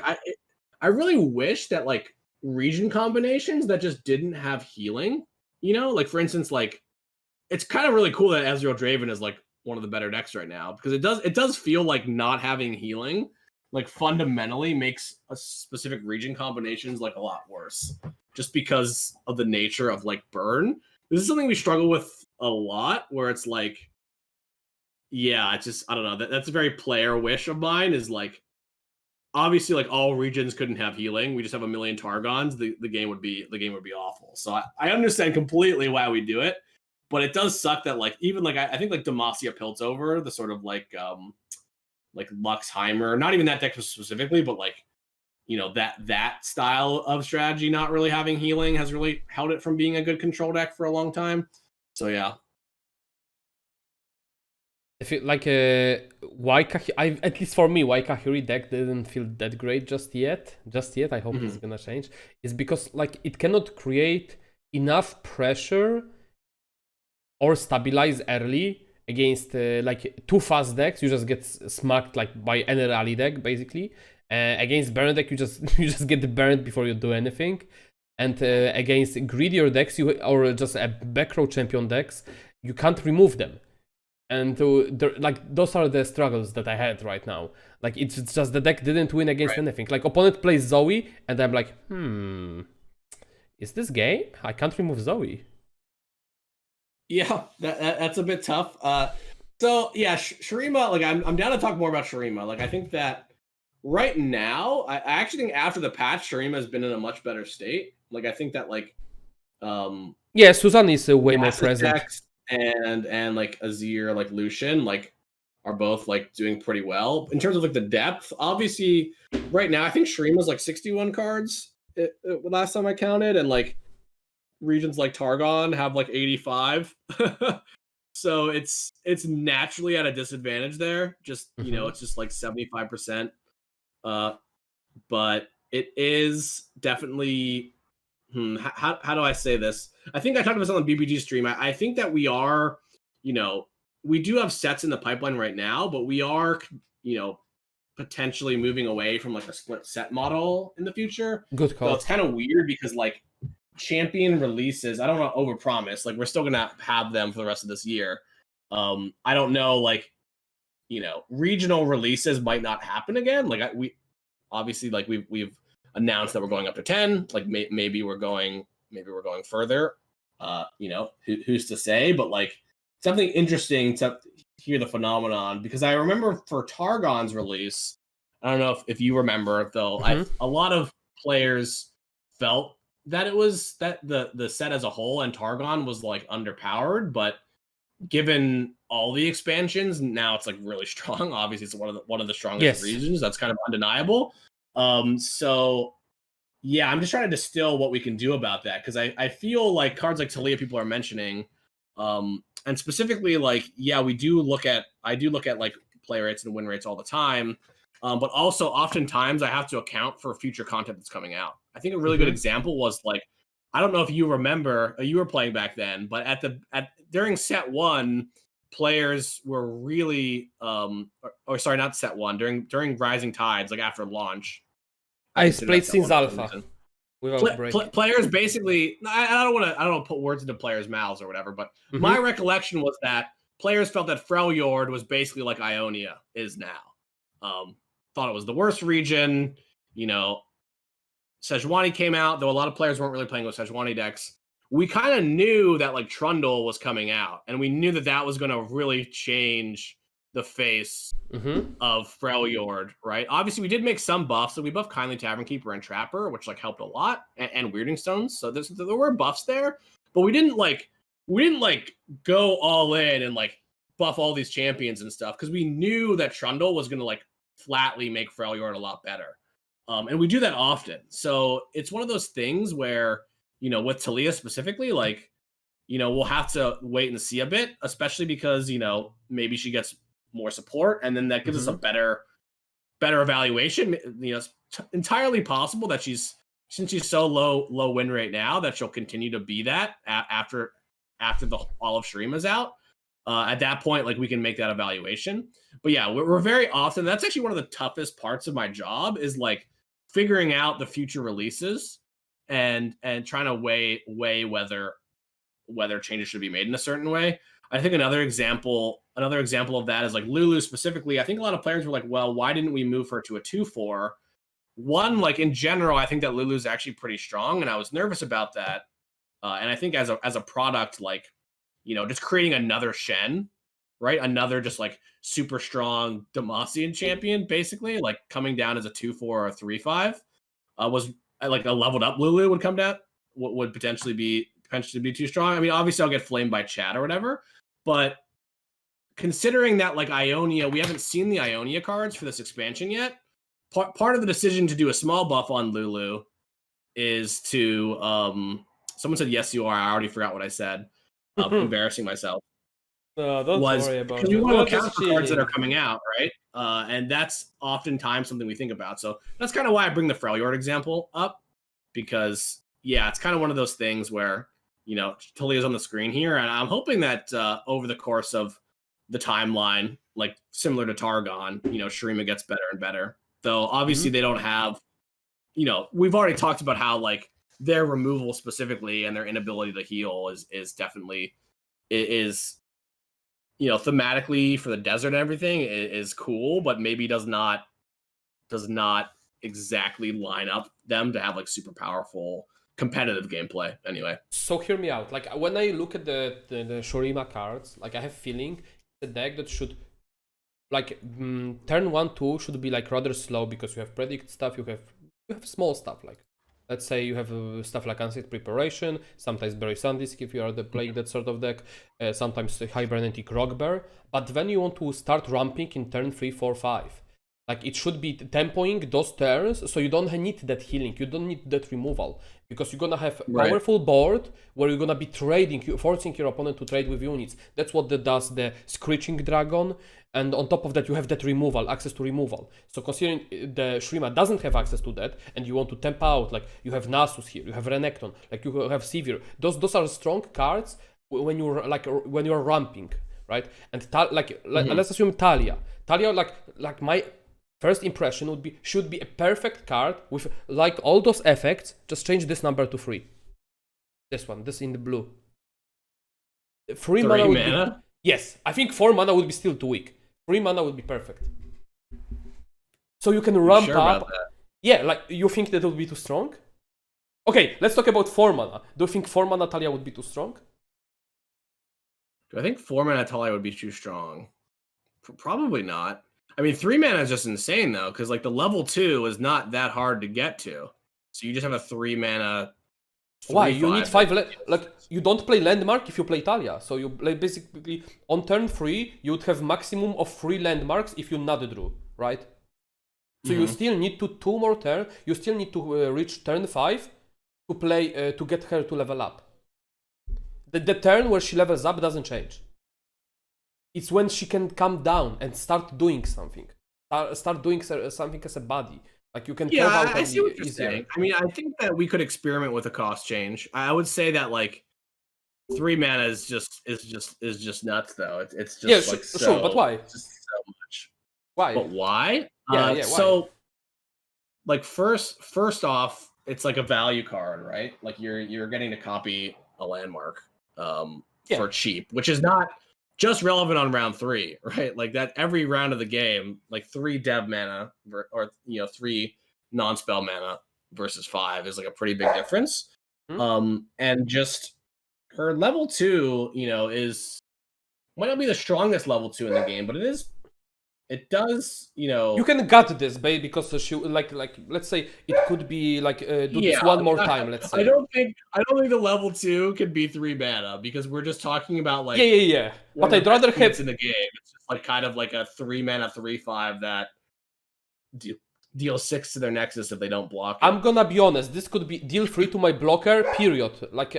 I really wish that like region combinations that just didn't have healing. You know, like for instance, like it's kind of really cool that Ezreal Draven is like one of the better decks right now because it does feel like not having healing like fundamentally makes a specific region combinations like a lot worse just because of the nature of like burn. This is something we struggle with a lot where it's like, yeah, it's just I don't know, that's a very player wish of mine is like obviously like all regions couldn't have healing. We just have a million Targons. The game would be awful. So I understand completely why we do it, but it does suck that like even like I think like Demacia Piltover, the sort of like Luxheimer, not even that deck specifically, but like you know that style of strategy not really having healing has really held it from being a good control deck for a long time. So yeah. I feel like at least for me, why Kahiri deck didn't feel that great just yet. I hope it's gonna change. Is because like it cannot create enough pressure or stabilize early against like too fast decks. You just get smacked like by any rally deck basically. Against burn deck, you just you just get burned before you do anything. And against greedier decks, or just a back row champion decks, you can't remove them. And like those are the struggles that I had right now. Like it's just the deck didn't win against anything. Like opponent plays Zoe, and I'm like, is this game? I can't remove Zoe. Yeah, that's a bit tough. So yeah, Shurima, like I'm down to talk more about Shurima. Like I think that right now, I actually think after the patch, Shurima has been in a much better state. Like I think that like yeah, Suzanne is way more present. And like Azir, like Lucian, like are both like doing pretty well in terms of like the depth. Obviously, right now I think Shurima's like 61 cards last time I counted, and like regions like Targon have like 85. So it's naturally at a disadvantage there. Just you know, it's just like 75%. But it is definitely how do I say this? I think I talked about this on the BBG stream. I think that we are, you know, we do have sets in the pipeline right now, but we are, you know, potentially moving away from like a split set model in the future. Good call. So it's kind of weird because like champion releases, I don't want to overpromise. Like we're still gonna have them for the rest of this year. I don't know, like, you know, regional releases might not happen again. Like we obviously like we've announced that we're going up to 10. Like maybe we're going further. You know, who's to say? But like something interesting to hear the phenomenon, because I remember for Targon's release, I don't know if you remember though, a lot of players felt that it was that the set as a whole and Targon was like underpowered, but given all the expansions, now it's like really strong. Obviously, it's one of the strongest regions. That's kind of undeniable. So yeah, I'm just trying to distill what we can do about that, because I feel like cards like Talia people are mentioning, and specifically like, yeah, I do look at like play rates and win rates all the time, but also oftentimes I have to account for future content that's coming out. I think a really good example was like, I don't know if you remember, you were playing back then, but during set 1, players were really or sorry, not set 1, during Rising Tides, like after launch. I played since alpha. Players basically, I don't want to put words into players' mouths or whatever, but my recollection was that players felt that Freljord was basically like Ionia is now. Thought it was the worst region. You know, Sejuani came out, though a lot of players weren't really playing with Sejuani decks. We kind of knew that like Trundle was coming out, and we knew that that was going to really change the face of Freljord, right? Obviously, we did make some buffs. So we buffed Kindly Tavern Keeper and Trapper, which like helped a lot, and Weirding Stones. So there were buffs there, but we didn't go all in and like buff all these champions and stuff, because we knew that Trundle was going to like flatly make Freljord a lot better. And we do that often. So it's one of those things where, you know, with Talia specifically, like, you know, we'll have to wait and see a bit, especially because, you know, maybe she gets more support, and then that gives us a better evaluation. You know, it's entirely possible that since she's so low win rate now, that she'll continue to be that after all of Shurima's out. At that point, like, we can make that evaluation. But yeah, we're very often, that's actually one of the toughest parts of my job, is like figuring out the future releases and trying to weigh whether changes should be made in a certain way. I think another example of that is like Lulu specifically. I think a lot of players were like, well, why didn't we move her to a 2/4? One, like in general, I think that Lulu's actually pretty strong, and I was nervous about that. And I think as a product, like, you know, just creating another Shen, right? Another just like super strong Demacian champion, basically, like coming down as a 2/4 or a 3/5, was like a leveled up Lulu would come down, would potentially be too strong. I mean, obviously I'll get flamed by chat or whatever, but considering that like Ionia, we haven't seen the Ionia cards for this expansion yet. Part of the decision to do a small buff on Lulu is to someone said yes you are. I already forgot what I said. Embarrassing myself. No, don't was worry about because we it. want to We're account just for cards that are chilling. coming out, right? And that's oftentimes something we think about. So that's kind of why I bring the Freljord example up, because yeah, it's kind of one of those things where, you know, Talia's on the screen here, and I'm hoping that over the course of the timeline, like similar to Targon, you know, Shurima gets better and better. Though obviously they don't have, you know, we've already talked about how like their removal specifically and their inability to heal is definitely is, you know, thematically for the desert and everything is cool, but maybe does not exactly line up them to have like super powerful competitive gameplay. Anyway, So hear me out. Like when I look at the Shurima cards, like I have feeling the deck that should like turn 1-2 should be like rather slow because you have predict stuff, you have small stuff like, let's say you have stuff like Untitled Preparation, sometimes Berry Sandisk if you are playing that sort of deck, sometimes Hibernatic Rockbear, but then you want to start ramping in turn 3, 4, 5. Like it should be tempoing those turns, so you don't need that healing, you don't need that removal, because you're gonna have a powerful board where you're gonna be trading, forcing your opponent to trade with units. That's what that does the Screeching Dragon, and on top of that you have that removal, access to removal. So considering the Shurima doesn't have access to that, and you want to temp out, like you have Nasus here, you have Renekton, like you have Sivir. Those are strong cards when you're ramping, right? And let's assume Talia, like my first impression should be a perfect card with like all those effects. Just change this number to 3. This in the blue. 3 mana would be, yes, I think 4 mana would be still too weak. 3 mana would be perfect. So you can ramp up. Yeah, like you think that would be too strong? Okay, let's talk about 4 mana. Do you think 4 mana Talia would be too strong? Do I think 4 mana Talia would be too strong? Probably not. I mean, 3 mana is just insane though, because like the level 2 is not that hard to get to. So you just have a 3 mana. Why? You need 5 like you don't play landmark if you play Talia. So you play basically on turn 3 you would have maximum of 3 landmarks if you not drew, right? So you still need 2 more turns. You still need to reach turn 5 to play to get her to level up. The turn where she levels up doesn't change. It's when she can come down and start doing something. Start doing something as a body. Like you can yeah, out I see what you're easier. saying. I mean, I think that we could experiment with a cost change. I would say that like 3 mana is just nuts though. It's just like so, sure, but why? Just so much. Why? But why? Why? So like first off, it's like a value card, right? Like you're getting to copy a landmark for cheap, which is not just relevant on round 3, right? Like that every round of the game, like 3 dev mana or 3 non-spell mana versus 5 is like a pretty big difference. And just her level 2, is might not be the strongest level 2 in the game, but it does, You can gut this, babe, because she like let's say it could be like do this one more time. Let's say I don't think the level 2 could be 3 mana because we're just talking about like yeah. But I'd rather have in the game. It's just like kind of like a 3 mana 3/5 that deal 6 to their nexus if they don't block it. I'm gonna be honest, this could be deal 3 to my blocker, period. Like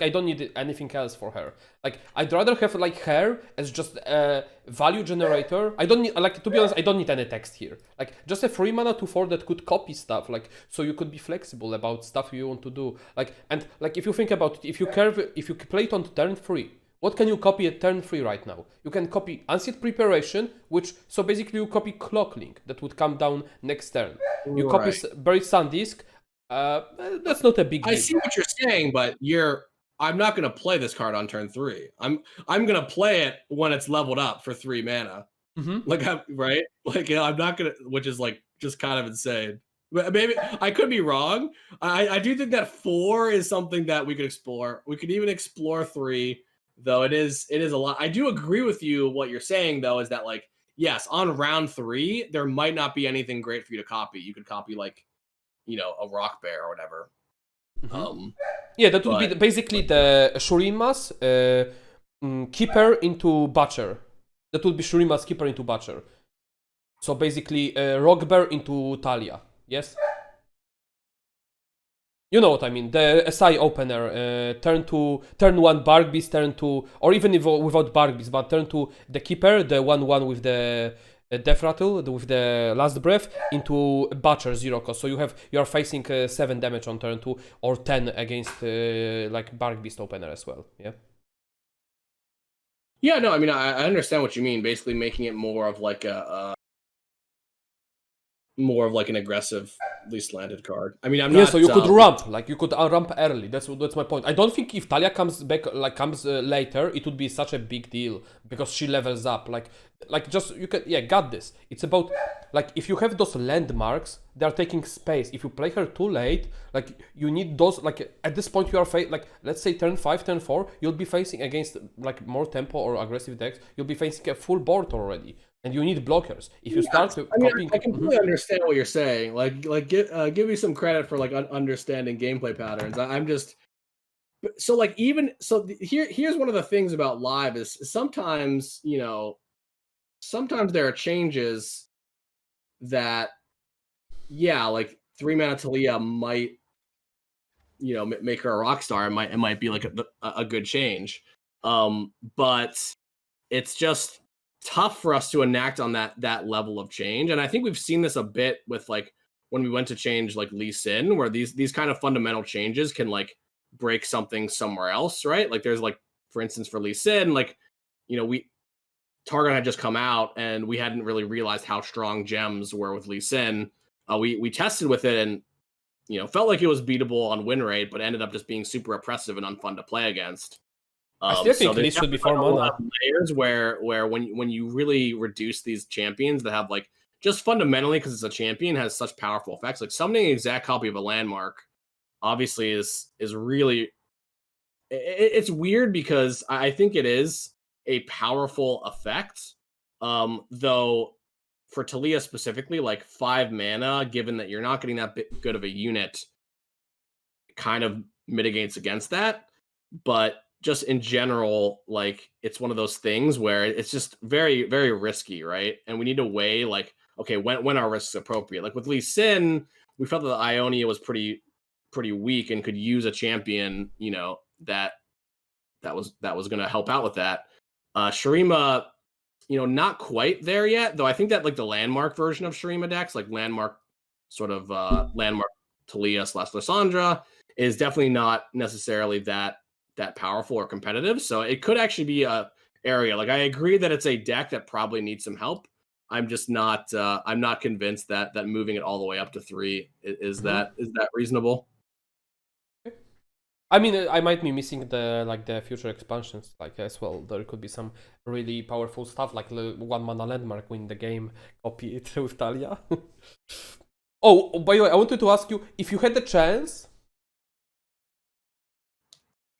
I don't need anything else for her. Like I'd rather have like her as just a value generator. I don't need, like, to be honest, I don't need any text here. Like just a 3 mana 2/4 that could copy stuff, like so you could be flexible about stuff you want to do. Like and like if you think about it, if you play it on turn 3, what can you copy at turn 3 right now? You can copy Unseat Preparation, so basically you copy Clocklink, that would come down next turn. You copy Buried Sandisk, that's not a big deal. I see what you're saying, but I'm not going to play this card on turn 3. I'm going to play it when it's leveled up for 3 mana. Like, right? Like, I'm not going to, which is like just kind of insane. But maybe I could be wrong. I do think that 4 is something that we could explore. We could even explore 3. Though it is a lot. I do agree with you. What you're saying though is that like, yes, on round 3 there might not be anything great for you to copy. You could copy like, a rock bear or whatever. Yeah, that would be basically the Shurima's keeper into Butcher. That would be Shurima's keeper into Butcher. So basically, rock bear into Talia. Yes. You know what I mean? The SI opener, turn 1 Bark Beast, turn 2, or even if, without Bark Beast, but turn 2 the Keeper, the 1/1 with the Death Rattle, with the Last Breath, into Butcher 0 cost. So you are facing 7 damage on turn 2, or 10 against like Bark Beast opener as well. Yeah. Yeah, no, I mean, I understand what you mean. Basically, making it more of like more of like an aggressive least landed card. I mean, I'm Yeah, not. so you could ramp, like you could ramp early. That's my point. I don't think if Talia comes back, like comes later, it would be such a big deal because she levels up. Like just you can, yeah, got this. It's about like if you have those landmarks, they are taking space. If you play her too late, like you need those. Like at this point, you are like let's say turn 5, turn 4, you'll be facing against like more tempo or aggressive decks. You'll be facing a full board already. And you need blockers. If you start to copying, I completely understand what you're saying. Like give me some credit for like understanding gameplay patterns. I'm just so like even so here's one of the things about live is sometimes sometimes there are changes that like 3-mana Talia might make her a rock star. It might be like a good change, but it's just tough for us to enact on that level of change. And I think we've seen this a bit with like when we went to change like Lee Sin, where these kind of fundamental changes can like break something somewhere else, right? Like there's like, for instance, for Lee Sin, like Targon had just come out and we hadn't really realized how strong gems were with Lee Sin. We tested with it and felt like it was beatable on win rate, but ended up just being super oppressive and unfun to play against. I still think so Lee should be 4 a lot mana. of layers where when you really reduce these champions that have like just fundamentally because it's a champion has such powerful effects, like summoning an exact copy of a landmark obviously is really it's weird because I think it is a powerful effect, though for Talia specifically, like 5 mana, given that you're not getting that good of a unit, kind of mitigates against that. But just in general, like it's one of those things where it's just very, very risky, right? And we need to weigh like, okay, when are risks appropriate? Like with Lee Sin, we felt that the Ionia was pretty weak and could use a champion, that was going to help out with that. Shurima, not quite there yet, though I think that like the landmark version of Shurima decks, like landmark sort of landmark Talia / Lysandra, is definitely not necessarily that powerful or competitive. So it could actually be a area. Like I agree that it's a deck that probably needs some help. I'm just not I'm not convinced that moving it all the way up to 3 is that reasonable. I mean, I might be missing the future expansions like as well. There could be some really powerful stuff like 1 mana landmark win the game, copy it with Talia. Oh, by the way, I wanted to ask you if you had the chance.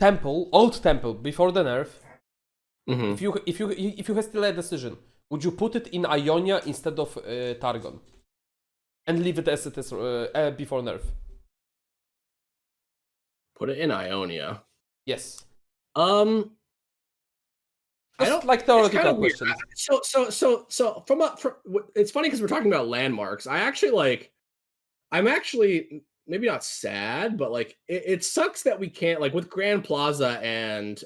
Old Temple before the nerf. Mm-hmm. If you had still a decision, would you put it in Ionia instead of Targon, and leave it as it is before nerf? Put it in Ionia. Yes. I Just don't like theoretical questions. So it's funny because we're talking about landmarks. I'm actually maybe not sad, but like it sucks that we can't, like with Grand Plaza and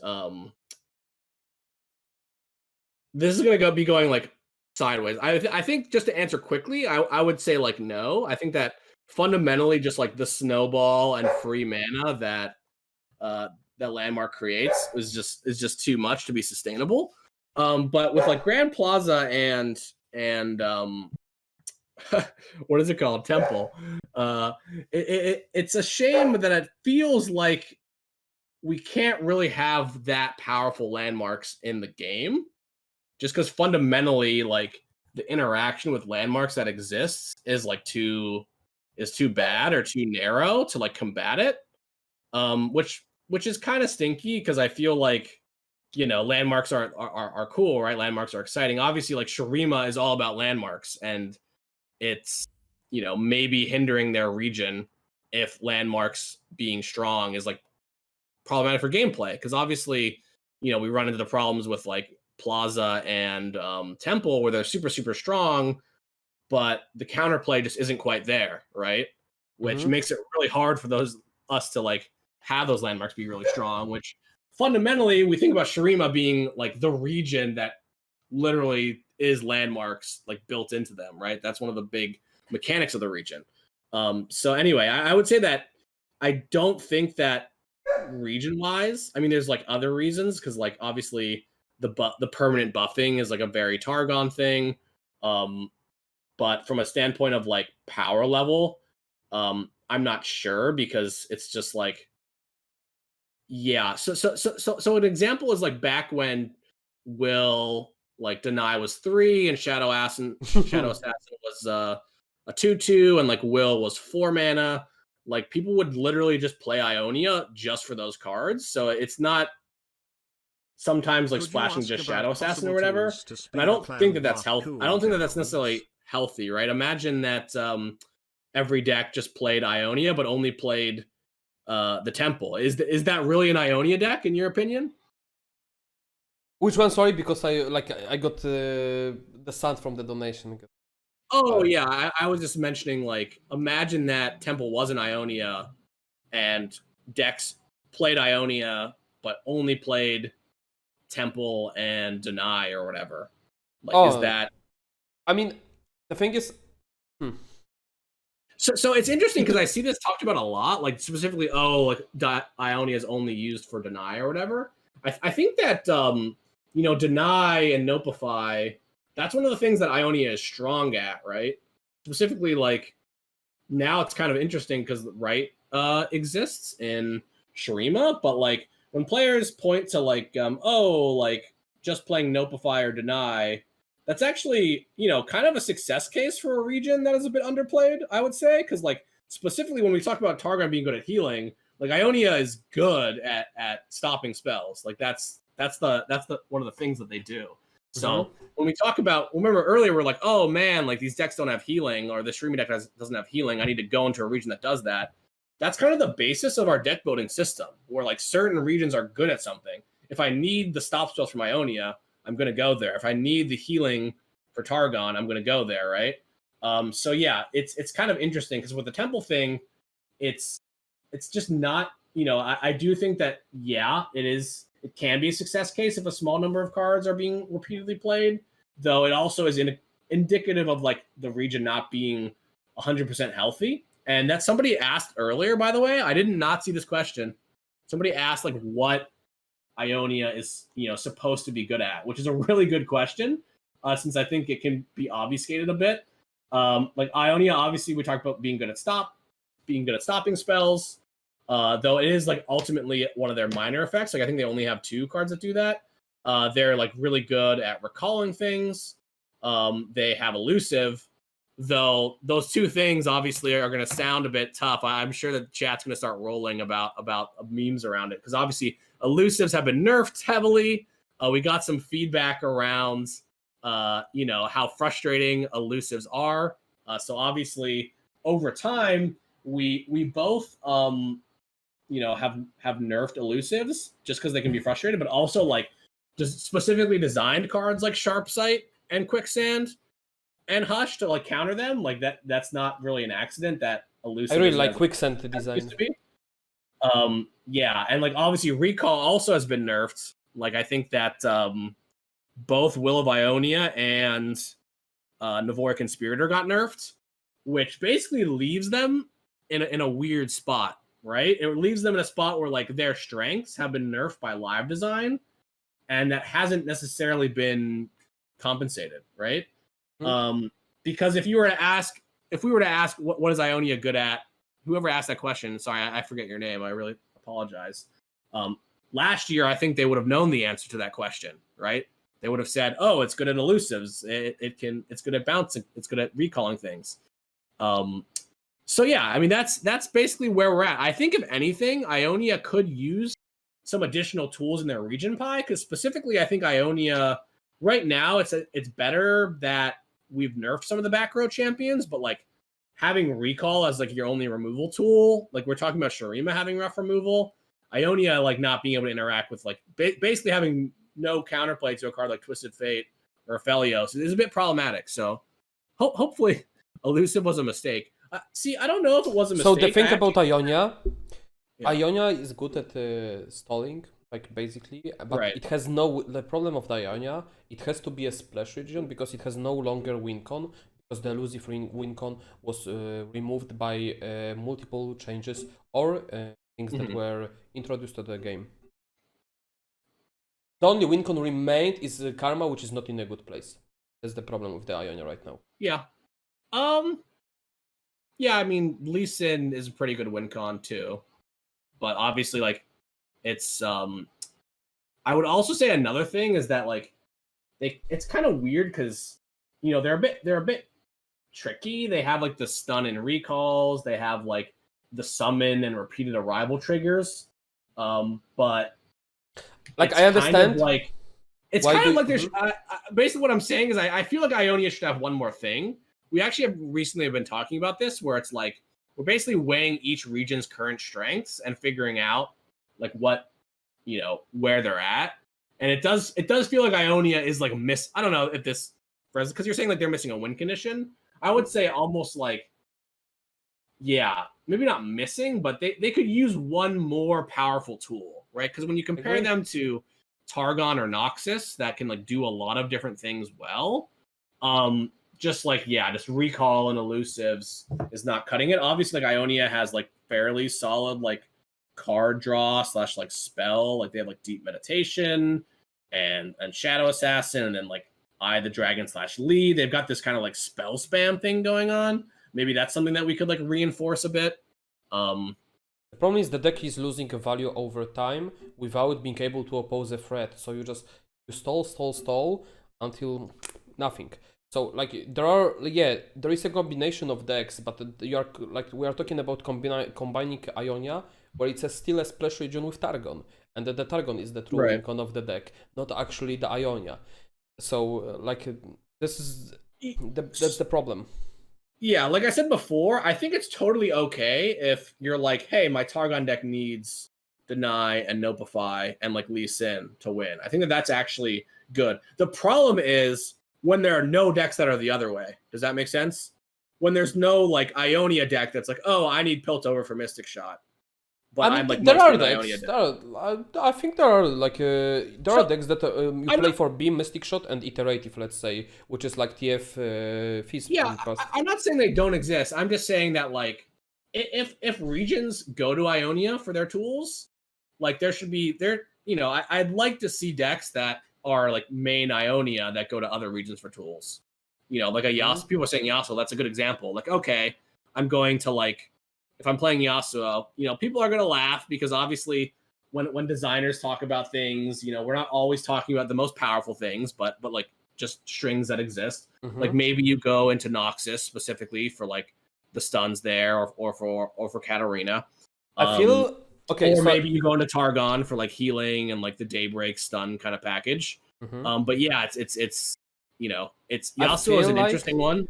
this is gonna be going like sideways. I think just to answer quickly, I would say like no. I think that fundamentally just like the snowball and free mana that that landmark creates is just too much to be sustainable. But with like Grand Plaza and what is it called? Temple. It's a shame that it feels like we can't really have that powerful landmarks in the game, just because fundamentally, like the interaction with landmarks that exists is like too bad or too narrow to like combat it. Which is kind of stinky because I feel like landmarks are cool, right? Landmarks are exciting. Obviously, like Shurima is all about landmarks, and it's maybe hindering their region if landmarks being strong is like problematic for gameplay, because obviously we run into the problems with like Plaza and Temple where they're super strong, but the counterplay just isn't quite there, right? Which makes it really hard for those us to like have those landmarks be really strong, which fundamentally we think about Shurima being like the region that literally is landmarks like built into them, right? That's one of the big mechanics of the region. So anyway, I would say that I don't think that region wise, I mean, there's like other reasons because like obviously the permanent buffing is like a very Targon thing. But from a standpoint of like power level, I'm not sure because it's just like, yeah. So an example is like back when Will like Deny was 3 and Shadow Assassin was a 2/2 and like Will was 4 mana. Like people would literally just play Ionia just for those cards. So it's not sometimes like splashing just Shadow Assassin or whatever. And I don't think that that's healthy. I don't think that that's necessarily healthy, right? Imagine that every deck just played Ionia but only played the Temple. Is that really an Ionia deck in your opinion? Which one? Sorry, because I got the sand from the donation. Oh yeah, I was just mentioning like imagine that Temple was an Ionia and decks played Ionia but only played Temple and Deny or whatever. Like is that? I mean, the thing is. So it's interesting because I see this talked about a lot, like specifically, like Ionia is only used for Deny or whatever. I think that Deny and Nopify, that's one of the things that Ionia is strong at, right? Specifically, like now it's kind of interesting because Right exists in Shurima, but like when players point to like like just playing Nopify or Deny, that's actually, kind of a success case for a region that is a bit underplayed, I would say, because like specifically when we talk about Targon being good at healing, like Ionia is good at stopping spells. Like that's the one of the things that they do. So when we talk about, remember earlier we're like, oh man, like these decks don't have healing, or the Shurima deck doesn't have healing. I need to go into a region that does that. That's kind of the basis of our deck building system, where like certain regions are good at something. If I need the stop spells from Ionia, I'm going to go there. If I need the healing for Targon, I'm going to go there, right? So yeah, it's kind of interesting because with the Temple thing, it's just not, I do think that, yeah, it can be a success case if a small number of cards are being repeatedly played, though it also is indicative of like the region not being 100% healthy. And that somebody asked earlier, by the way, I did not see this question. Somebody asked like what Ionia is, supposed to be good at, which is a really good question, since I think it can be obfuscated a bit. Like Ionia, obviously, we talked about being good at stopping spells, though it is like ultimately one of their minor effects. Like I think they only have 2 cards that do that. They're like really good at recalling things. They have elusive, though those 2 things obviously are going to sound a bit tough. I'm sure that chat's going to start rolling about memes around it because obviously elusives have been nerfed heavily. We got some feedback around, how frustrating elusives are. So obviously, over time, we both, have nerfed elusives just because they can be frustrated, but also like just specifically designed cards like Sharp Sight and Quicksand and Hush to like counter them. Like that's not really an accident that elusive. I really like Quicksand design. Yeah, and like obviously Recall also has been nerfed. Like I think that both Will of Ionia and Navoric Conspirator got nerfed, which basically leaves them in a weird spot, right? It leaves them in a spot where like their strengths have been nerfed by live design, and that hasn't necessarily been compensated, right? Because if we were to ask what is Ionia good at, whoever asked that question, sorry, I forget your name. I really apologize. Last year, I think they would have known the answer to that question, right? They would have said, "Oh, it's good at elusives. It's good at bouncing. It's good at recalling things." So yeah, I mean that's basically where we're at. I think if anything, Ionia could use some additional tools in their region pie because specifically, I think Ionia right now it's better that we've nerfed some of the back row champions, but like having recall as like your only removal tool, like we're talking about Shurima having rough removal, Ionia like not being able to interact with like basically having no counterplay to a card like Twisted Fate or Aphelios is a bit problematic. So hopefully elusive was a mistake. See, I don't know if it was a mistake. So the thing about Ionia Yeah. Ionia is good at stalling, like basically, but Right. it has no. The problem of the Ionia, it has to be a splash region because it has no longer win con, because the elusive win con was removed by multiple changes or things that Mhm. were introduced to the game. The only win con remained is Karma, which is not in a good place. That's the problem with the Ionia right now. Yeah. Um. Yeah, I mean, Lee Sin is a pretty good win con too, but obviously, like, it's I would also say another thing is that like it's kind of weird because they're a bit tricky. They have like the stun and recalls. They have like the summon and repeated arrival triggers. But Like it's I kind of understand like it's why kind do of like there's Mhm. basically what I'm saying is I feel like Ionia should have one more thing. We actually have recently been talking about this where it's like we're basically weighing each region's current strengths and figuring out like what where they're at. And it does feel like Ionia is like I don't know if this because you're saying like they're missing a win condition. I would say almost like yeah, maybe not missing, but they could use one more powerful tool, right? Because when you compare Agree. them to Targon or Noxus, that can like do a lot of different things well. Just like just recall and elusives is not cutting it. Obviously, like Ionia has like fairly solid like card draw slash like spell. Like they have like deep meditation and shadow assassin, and then like Eye the Dragon slash Lee. They've got this kind of like spell spam thing going on. Maybe that's something that we could like reinforce a bit. Um, The problem is the deck is losing a value over time without being able to oppose a threat. So you stall until nothing. So like there is a combination of decks, but you are like we are talking about combining Ionia, where it's still a splash region with Targon, and the Targon is the true right. win con of the deck, not actually the Ionia. So this is that's the problem. Yeah, like I said before, I think it's totally okay if you're like, hey, my Targon deck needs Deny and Notify and like Lee Sin to win. I think that that's actually good. The problem is when there are no decks that are the other way. Does that make sense? When there's no like Ionia deck that's like, oh, I need Piltover for Mystic Shot, but I mean, I'm like there mostly are an Ionia decks. deck. I think there are there are So decks that you I'm play not for Beam, Mystic Shot, and Iterative, let's say, which is like TF Fizz yeah, in past. I'm not saying they don't exist. I'm just saying that like if regions go to Ionia for their tools, like there should be there. I'd like to see decks that are like main Ionia that go to other regions for tools. Like a Mhm. Yasuo. People are saying Yasuo. That's a good example. Like okay, I'm going to like if I'm playing Yasuo, people are gonna laugh because obviously when designers talk about things, we're not always talking about the most powerful things, but like just strings that exist. Like Mhm. maybe you go into Noxus specifically for like the stuns there, or for Katarina, I um, feel okay. or So maybe you go into Targon for like healing and like the Daybreak stun kind of package. mhm. But yeah, it's I Yasuo is feel an like interesting one.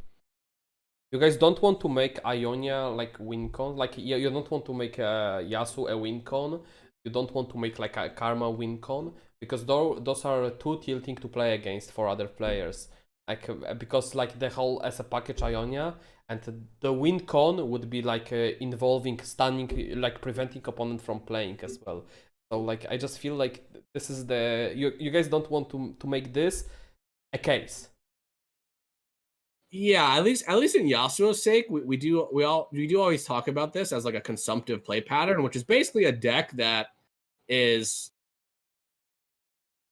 you guys don't want to make Ionia like win con. Like you don't want to make Yasuo a win con. You don't want to make like a Karma win con because those are too tilting to play against for other players. Like because like the whole as a package Ionia and the win con would be like involving stunning, like preventing opponent from playing as well. So like I just feel like this is you guys don't want to make this a case. Yeah, at least in Yasuo's sake, we do always talk about this as like a consumptive play pattern, which is basically a deck that is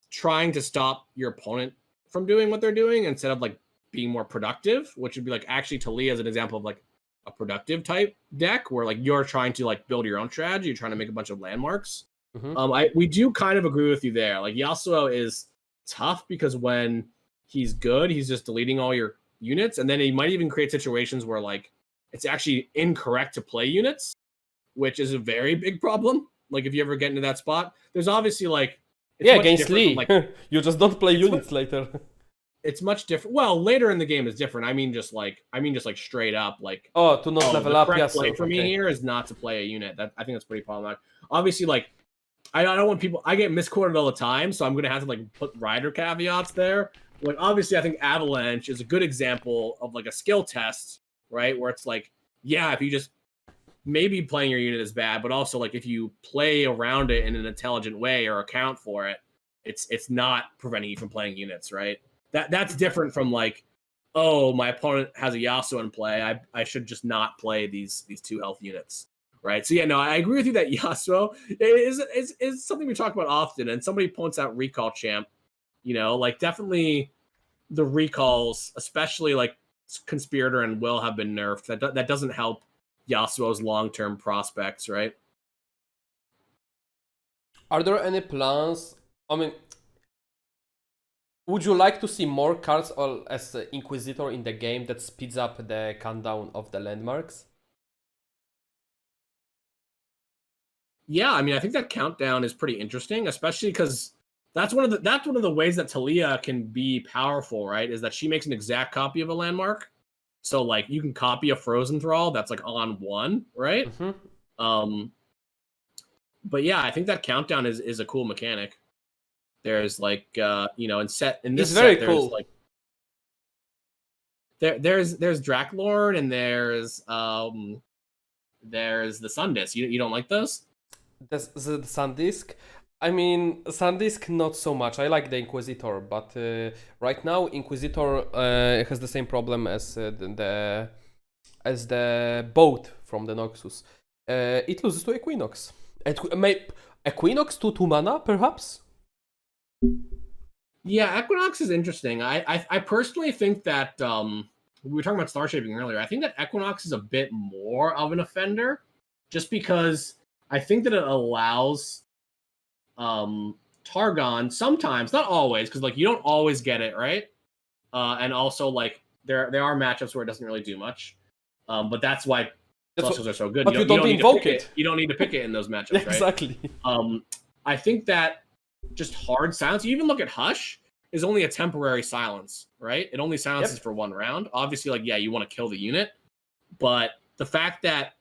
trying to stop your opponent from doing what they're doing instead of like being more productive, which would be like actually Talia as an example of like a productive type deck where like you're trying to like build your own strategy, you're trying to make a bunch of landmarks. Mhm. We do kind of agree with you there. Like Yasuo is tough because when he's good, he's just deleting all your units, and then he might even create situations where like it's actually incorrect to play units, which is a very big problem. Like if you ever get into that spot, there's obviously like it's Yeah, much against different from Lee. like You just don't play it's units later. it's much different. Well, later in the game is different. I mean just like straight up like Oh, to not level the up, correct play Yasuo. for me Okay. here is not to play a unit. That I think that's pretty problematic. Obviously, like I don't want people. I get misquoted all the time, so I'm gonna have to like put rider caveats there. Like obviously, I think Avalanche is a good example of like a skill test, right? Where it's like, yeah, if you just maybe playing your unit is bad, but also like if you play around it in an intelligent way or account for it, it's not preventing you from playing units, right? That's different from like, oh, my opponent has a Yasuo in play. I should just not play these 2 health units, right? So yeah, no, I agree with you that Yasuo is something we talk about often, and somebody points out recall champ, like definitely the recalls, especially like Conspirator and Will, have been nerfed. That doesn't help Yasuo's long-term prospects, right? Are there any plans? I mean, would you like to see more cards as Inquisitor in the game that speeds up the countdown of the landmarks? Yeah, I mean, I think that countdown is pretty interesting, especially because that's one of the ways that Talia can be powerful, right? Is that she makes an exact copy of a landmark. So like you can copy a Frozen Thrall that's like on 1, right? But yeah, I think that countdown is a cool mechanic. There's like in this it's very set, cool. Like there's Draklord and there's the Sun Disc. You don't like those? The Sandisk. I mean, Sandisk not so much. I like the Inquisitor, but right now Inquisitor has the same problem as the boat from the Noxus. It loses to Equinox. Equinox to 2 mana, perhaps? Yeah, Equinox is interesting. I personally think that we were talking about star shaping earlier. I think that Equinox is a bit more of an offender, just because I think that it allows Targon sometimes, not always, because like you don't always get it, right? And also like there are matchups where it doesn't really do much. But that's why pluses are so good. But you don't invoke it. You don't need to pick it in those matchups, Yeah, exactly. Right? I think that just hard silence. You even look at Hush is only a temporary silence, right? It only silences for 1 round. Obviously, like, yeah, you want to kill the unit, but the fact that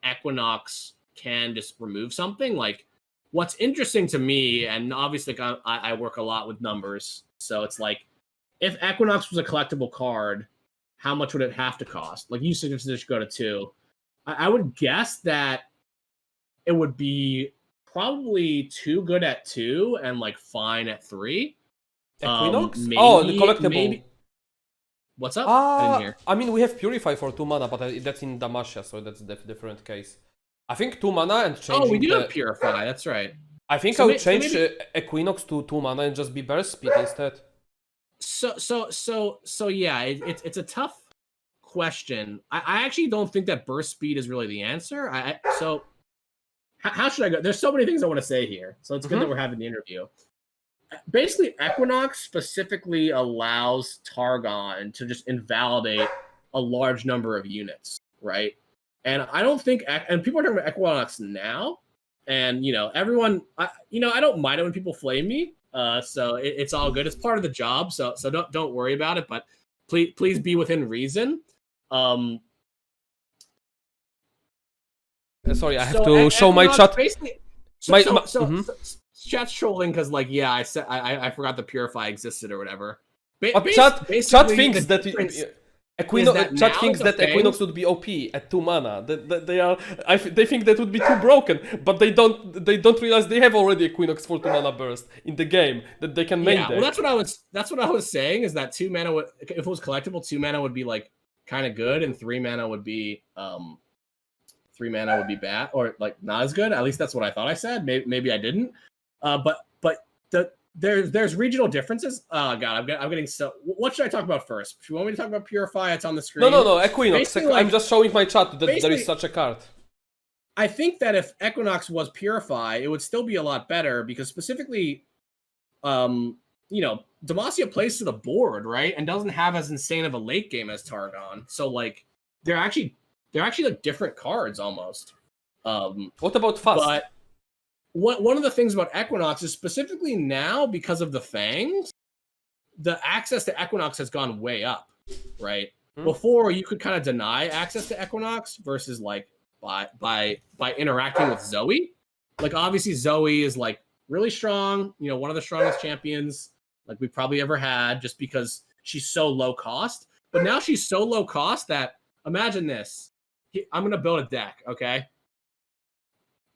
Equinox can just remove something, like, what's interesting to me, and obviously I work a lot with numbers, so it's like, if Equinox was a collectible card, how much would it have to cost? Like, you suggested it should go to 2. I would guess that it would be probably too good at 2 and like fine at 3. Equinox? Maybe, the collectible. Maybe. What's up? I didn't hear. I mean, we have Purify for 2 mana, but that's in Damacia, so that's a different case. I think 2 mana and change. Oh, we do have Purify. That's right. I think I would change Equinox to 2 mana and just be Burst Speed instead. So yeah, it's a tough question. I actually don't think that Burst Speed is really the answer. So how should I go? There's so many things I want to say here, so it's good that we're having the interview. Basically, Equinox specifically allows Targon to just invalidate a large number of units, right? And I don't think, and people are talking about Equinox now, and everyone, I don't mind it when people flame me, so it's all good. It's part of the job, so don't worry about it. But please be within reason. Sorry, I have to show my chat. Chat's trolling because, like, yeah, I said I forgot the Purify existed or whatever. Chat thinks that Equinox would be OP at 2 mana. They think that would be too broken, but they don't realize they have already Equinox for 2 mana burst in the game that they can make. Yeah, well, that's what I was saying, is that 2 mana would, if it was collectible, 2 mana would be like kind of good, and 3 mana would be 3 mana would be bad, or like not as good. At least that's what I thought I said. Maybe I didn't. But there's regional differences. Oh god, I'm getting so. What should I talk about first? If you want me to talk about Purify, it's on the screen. No, Equinox. I'm just showing my chat that there is such a card. I think that if Equinox was Purify, it would still be a lot better, because specifically, Demacia plays to the board, right, and doesn't have as insane of a late game as Targon. So like, they're actually like different cards almost. What about fast? But one of the things about Equinox is, specifically now, because of the Fangs, the access to Equinox has gone way up, right? Before, you could kind of deny access to Equinox versus like by interacting with Zoe. Like, obviously Zoe is like really strong, one of the strongest champions like we probably ever had, just because she's so low cost. But now she's so low cost that, imagine this. I'm going to build a deck, okay?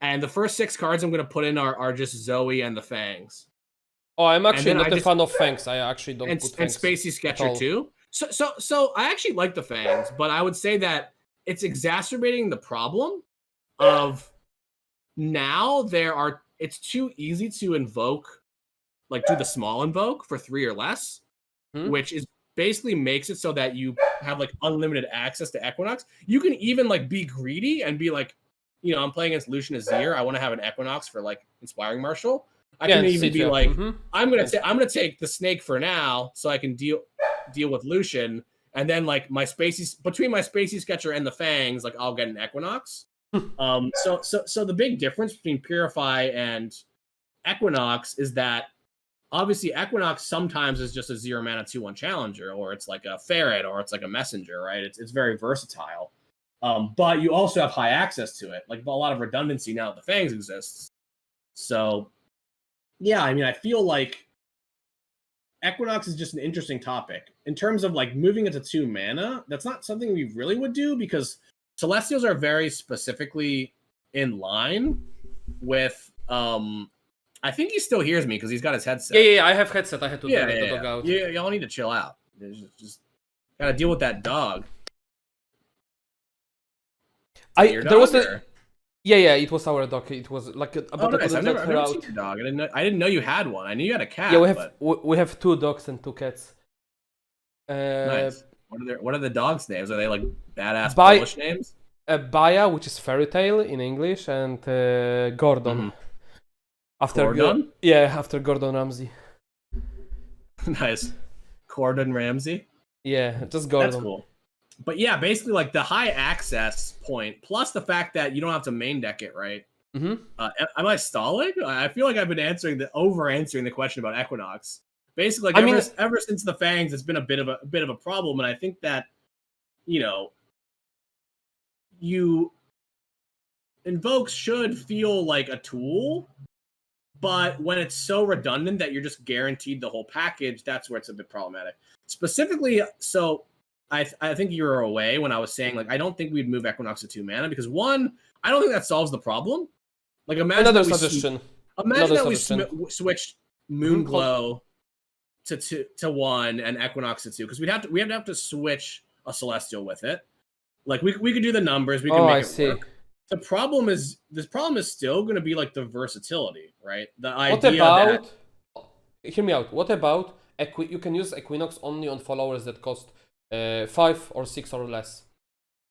And the first 6 cards I'm going to put in are just Zoe and the Fangs. Oh, I'm actually then not a fan of Fangs. I actually don't put and Fangs Spacey at Sketcher all. too. So I actually like the Fangs, but I would say that it's exacerbating the problem of now it's too easy to invoke, like do the small invoke for 3 or less, which is basically makes it so that you have like unlimited access to Equinox. You can even like be greedy and be like, you know, I'm playing against Lucian Azir. I want to have an Equinox for like Inspiring Marshal. I can even be like, I'm gonna take the snake for now, so I can deal with Lucian, and then like between my Spacey Sketcher and the Fangs, like I'll get an Equinox. So the big difference between Purify and Equinox is that obviously Equinox sometimes is just a 0 mana 2/1 challenger, or it's like a ferret, or it's like a messenger, right? It's very versatile. But you also have high access to it, like a lot of redundancy now that the Fangs exists. So yeah, I mean, I feel like Equinox is just an interesting topic. In terms of like moving it to 2 mana, that's not something we really would do because Celestials are very specifically in line with I think he still hears me because he's got his headset. Yeah, I have headset. I had to take the dog out. Yeah, y'all need to chill out. Just gotta deal with that dog. There was a Yeah, it was our dog. It was like about nice. I've never seen your dog. I didn't know you had one. I knew you had a cat. Yeah, we have 2 dogs and 2 cats. Nice. What are the dogs' names? Are they like badass Polish names? Baya, which is fairy tale in English, and Gordon. After Gordon? After Gordon Ramsay. Nice. Gordon Ramsay? Yeah, just Gordon. That's cool. But yeah, basically like the high access point, plus the fact that you don't have to main deck it, right? Am I stalling? I feel like I've been over answering the question about Equinox. Basically, like ever since the Fangs, it's been a bit of a problem, and I think that, you know, invokes should feel like a tool, but when it's so redundant that you're just guaranteed the whole package, that's where it's a bit problematic. Specifically, so I think you were away when I was saying, like, I don't think we'd move Equinox to 2 mana because, one, I don't think that solves the problem. Like, imagine that we switched Moonglow to 1 and Equinox to 2 because we'd have to switch a Celestial with it. Like, we could do the numbers, we can make it work. The problem is still going to be like the versatility, right? The idea hear me out. What about you can use Equinox only on followers that cost 5 or 6 or less.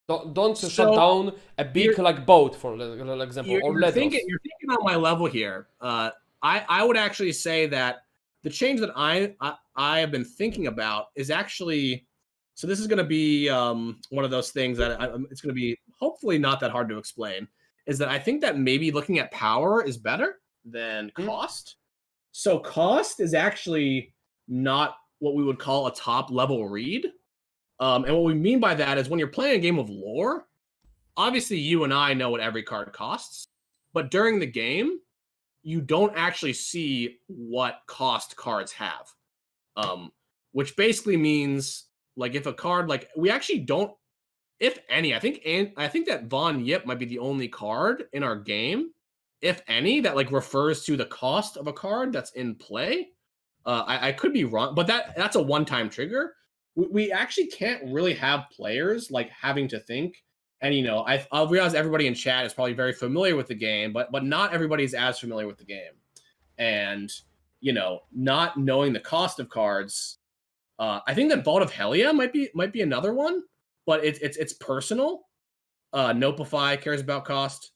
Don't shut down a big like boat, for example, or You're thinking on my level here. I would actually say that the change that I have been thinking about is actually, so this is going to be one of those things that it's going to be hopefully not that hard to explain, is that I think that maybe looking at power is better than cost. So cost is actually not what we would call a top level read. And what we mean by that is when you're playing a game of lore, obviously you and I know what every card costs, but during the game, you don't actually see what cost cards have. Which basically means, like, if a card, like, we actually don't, if any, I think that Von Yip might be the only card in our game, if any, that like refers to the cost of a card that's in play. I could be wrong, but that's a one-time trigger. We actually can't really have players like having to think, and you know, I'll realize everybody in chat is probably very familiar with the game, but not everybody is as familiar with the game, and you know, not knowing the cost of cards. I think that Vault of Helia might be another one, but it's personal. Nopify cares about cost,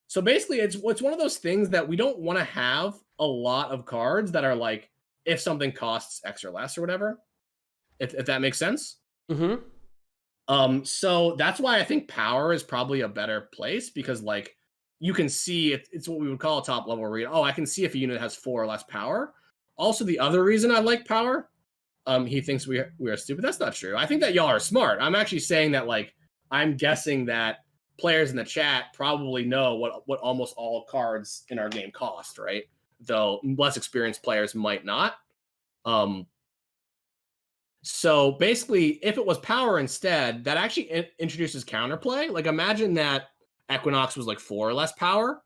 so basically, it's one of those things that we don't want to have a lot of cards that are like, if something costs X or less or whatever. If that makes sense. So that's why I think power is probably a better place, because like you can see it's what we would call a top level read. Oh, I can see if a unit has 4 or less power. Also, the other reason I like power, he thinks we are stupid. That's not true. I think that y'all are smart. I'm actually saying that, like, I'm guessing that players in the chat probably know what almost all cards in our game cost, right? Though less experienced players might not. So basically, if it was power instead, that actually introduces counterplay. Like, imagine that Equinox was like 4 or less power.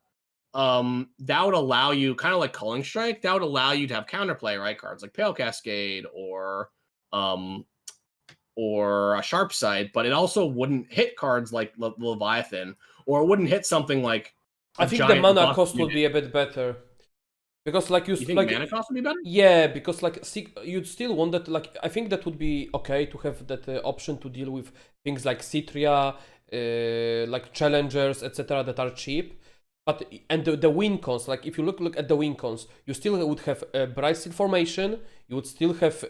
that would allow you, kind of like Culling Strike, that would allow you to have counterplay, right? Cards like Pale Cascade or a Sharp Sight, but it also wouldn't hit cards like Leviathan, or it wouldn't hit something like a I think the giant mana buff cost would unit. be a bit better. Because like You think mana cost would be better? yeah, because like you'd still want that. Like I think that would be okay to have that option to deal with things like Citria, like challengers, etc. that are cheap. But and the win cons, like if you look at the win cons, you still would have Bright Steel Formation. You would still have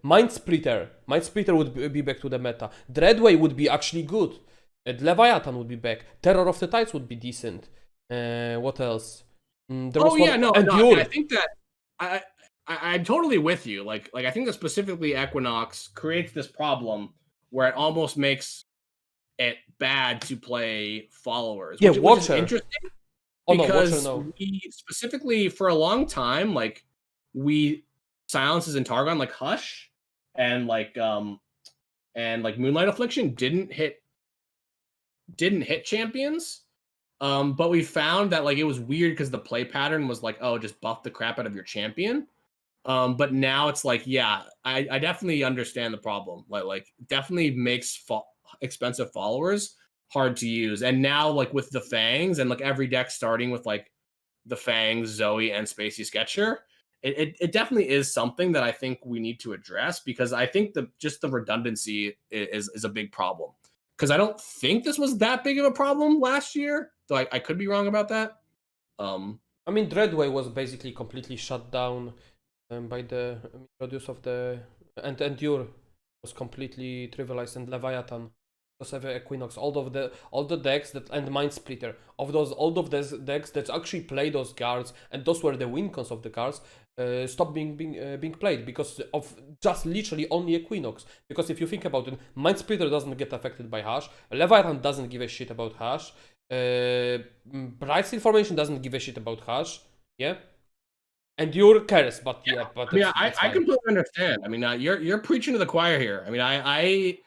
Mind Splitter. Mind Splitter would be back to the meta. Dreadway would be actually good. Leviathan would be back. Terror of the Tides would be decent. What else? There was Yeah, one, no, and no. I mean, I Yul. think that I'm totally with you. Like I think that specifically Equinox creates this problem where it almost makes it bad to play followers, Yeah, which is Watcher. interesting Oh no, Watcher because no. we specifically for a long time, like we silences in Targon like Hush and like Moonlight Affliction didn't hit champions. But we found that like it was weird because the play pattern was like, oh, just buff the crap out of your champion. But now it's like, yeah, I definitely understand the problem. Like definitely makes expensive followers hard to use. And now like with the Fangs and like every deck starting with like the Fangs, Zoe, and Spacey Sketcher, it definitely is something that I think we need to address because I think the redundancy is a big problem. Because I don't think this was that big of a problem last year. So I could be wrong about that. I mean, Dreadway was basically completely shut down by the produce of the and Endure was completely trivialized, and Leviathan was have Equinox. All the decks that and Mind Splitter of all of those decks that actually play those cards, and those were the win cons of the cards. Stopped being played because of just literally only Equinox. Because if you think about it, Mind Splitter doesn't get affected by Hash. Leviathan doesn't give a shit about Hash. Bright Steel Formation doesn't give a shit about Hash. Yeah. And Endure cares, but yeah, but I mean, that's I fine. completely understand. I mean, you're preaching to the choir here. I mean, I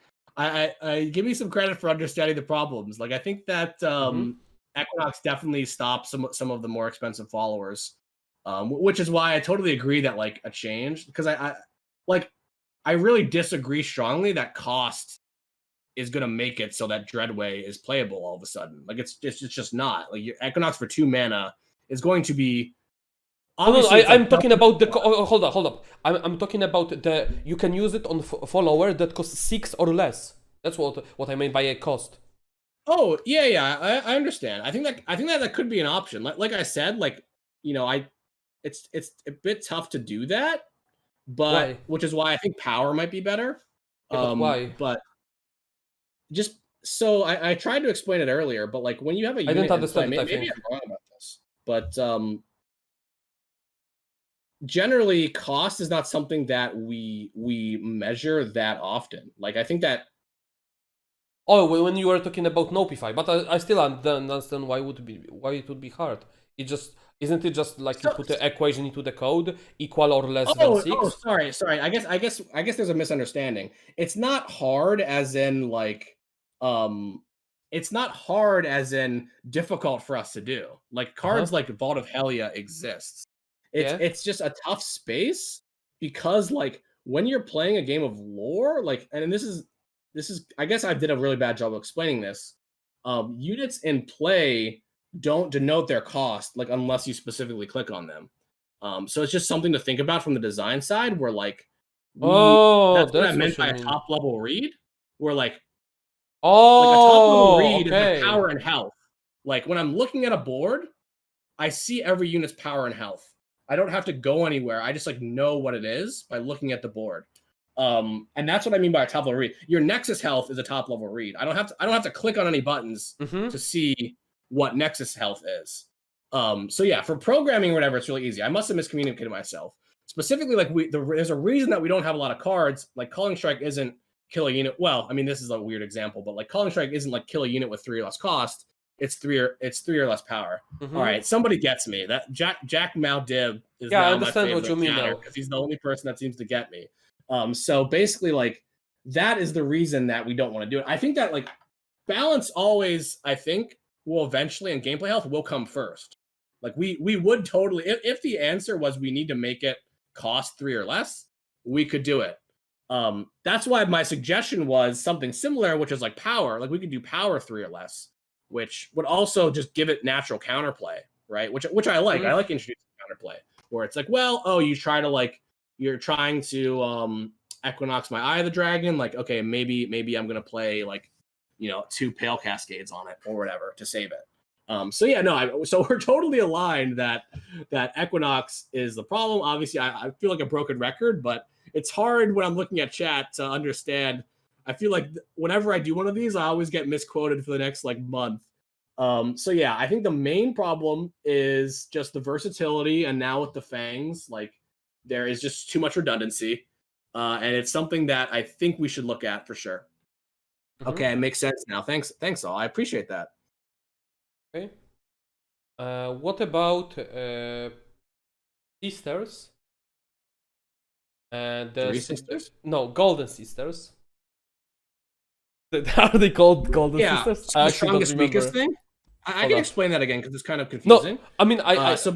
give you some credit for understanding the problems. Like, I think that Equinox definitely stops some of the more expensive followers, which is why I totally agree that like a change because I really disagree strongly that cost is going to make it so that Dreadway is playable all of a sudden. Like, it's just not. Like, your Equinox for 2 mana is going to be. Obviously, I'm talking about the. Hold up. I'm talking about the. You can use it on follower that costs 6 or less. That's what I mean by a cost. Oh yeah, I understand. I think that could be an option. Like I said, like it's a bit tough to do that, but Why? which is why I think power might be better. Yeah, but why? But just so I tried to explain it earlier, but like when you have a I didn't unit in play, understand it. I maybe think. I'm wrong about this, but generally cost is not something that we measure that often. Like I think that Oh, when you were talking about Nopify, but I still don't understand why it would be hard. It just isn't it just like you so, put the equation into the code equal or less than oh, 6? sorry. I guess there's a misunderstanding. It's not hard as in like it's not hard as in difficult for us to do. Like cards like Vault of Helia exists. Yeah. It's just a tough space because like when you're playing a game of lore, like and this is I guess I did a really bad job of explaining this. Units in play don't denote their cost like unless you specifically click on them. So it's just something to think about from the design side where like Oh, that's what I that's meant what you by a mean. top level read, where like a top level Oh, read is like okay. power and health. Like when I'm looking at a board, I see every unit's power and health. I don't have to go anywhere. I just like know what it is by looking at the board. And that's what I mean by a top level read. Your Nexus health is a top level read. I don't have to click on any buttons to see what Nexus health is. So yeah, for programming or whatever, it's really easy. I must have miscommunicated myself. Specifically, like there's a reason that we don't have a lot of cards. Like Calling Strike isn't kill a unit. Well, I mean, this is a weird example, but like Calling Strike isn't like kill a unit with 3 or less cost. It's three or less power. All right, somebody gets me. That Jack Maldib is Yeah, I now my understand what favorite you mean chatter now. because he's the only person that seems to get me. So basically, like that is the reason that we don't want to do it. I think that like balance always, I think, will eventually and gameplay health will come first. Like we would totally, if the answer was we need to make it cost 3 or less, we could do it. That's why my suggestion was something similar, which is like power. Like we could do power 3 or less, which would also just give it natural counterplay, right? Which I like. I like introducing counterplay where it's like, well, oh, you're trying to Equinox my Eye of the Dragon. Like, okay, maybe I'm gonna play like, 2 Pale Cascades on it or whatever to save it. So we're totally aligned that Equinox is the problem. Obviously, I feel like a broken record, but it's hard when I'm looking at chat to understand. I feel like whenever I do one of these, I always get misquoted for the next like month. I think the main problem is just the versatility, and now with the fangs, like there is just too much redundancy, and it's something that I think we should look at for sure. Okay, it makes sense now. Thanks all. I appreciate that. Okay. What about sisters? Three sisters? No, golden sisters. Are they called golden sisters? The strongest, weakest thing? I can explain that again because it's kind of confusing. No, I mean, so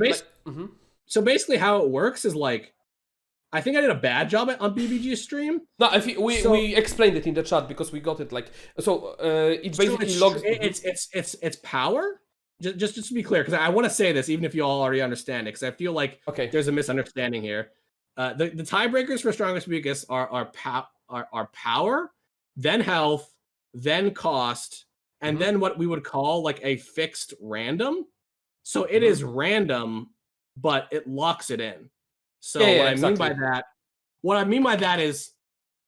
basically how it works is like, I think I did a bad job on BBG's stream. No, I think we explained it in the chat because we got it like so. It basically logs. It's power. Just to be clear, because I want to say this, even if you all already understand it, because I feel like there's a misunderstanding here. The tiebreakers for strongest weakest are power, then health, then cost, and then what we would call like a fixed random. So it is random, but it locks it in. So what I mean by that is,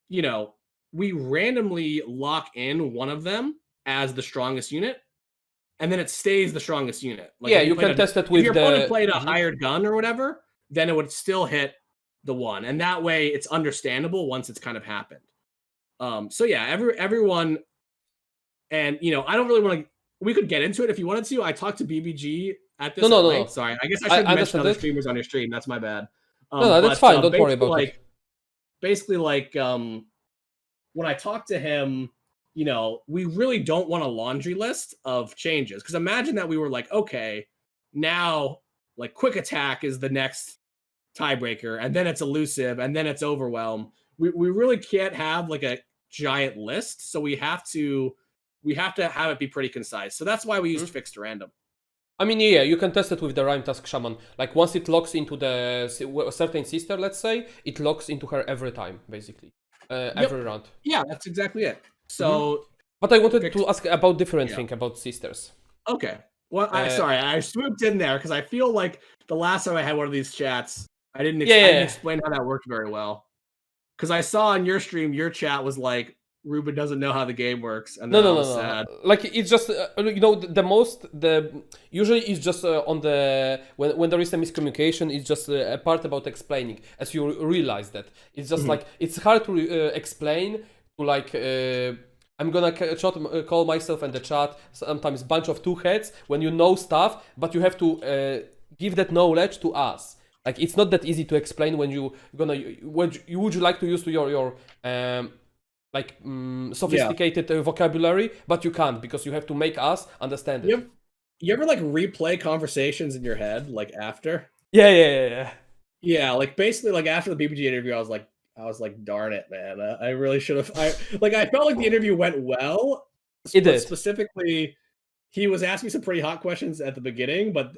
we randomly lock in one of them as the strongest unit, and then it stays the strongest unit. Like you can test it with if your opponent played a hired gun or whatever, then it would still hit the one, and that way it's understandable once it's kind of happened. Everyone, and I don't really want to. We could get into it if you wanted to. I talked to BBG at this. No. Sorry, I guess I should mention other streamers on your stream. That's my bad. That's fine. Don't worry about it. Basically, when I talked to him, we really don't want a laundry list of changes. Because imagine that we were like, okay, now like quick attack is the next tiebreaker, and then it's elusive, and then it's overwhelm. We really can't have like a giant list, so we have to have it be pretty concise. So that's why we used fixed random. I mean, you can test it with the Rhyme Task Shaman. Like once it locks into the certain sister, let's say, it locks into her every time, basically, every round. Yeah, that's exactly it. So, but I wanted to ask about different thing about sisters. Okay. Well, I swooped in there because I feel like the last time I had one of these chats, I didn't explain how that worked very well. Because I saw on your stream, your chat was like, Ruben doesn't know how the game works, and no. Sad. Like it's just usually it's just on the when there is a miscommunication, it's just a part about explaining. As you realize that it's just like it's hard to explain to like. I'm gonna call myself in the chat sometimes bunch of two heads when you know stuff, but you have to give that knowledge to us. Like it's not that easy to explain when you would you like to use to your sophisticated vocabulary, but you can't because you have to make us understand it. You ever like replay conversations in your head like after? Yeah. Yeah, like basically like after the BBG interview, I was like, darn it, man. I really should have. I felt like the interview went well. It did. Specifically, he was asking some pretty hot questions at the beginning, but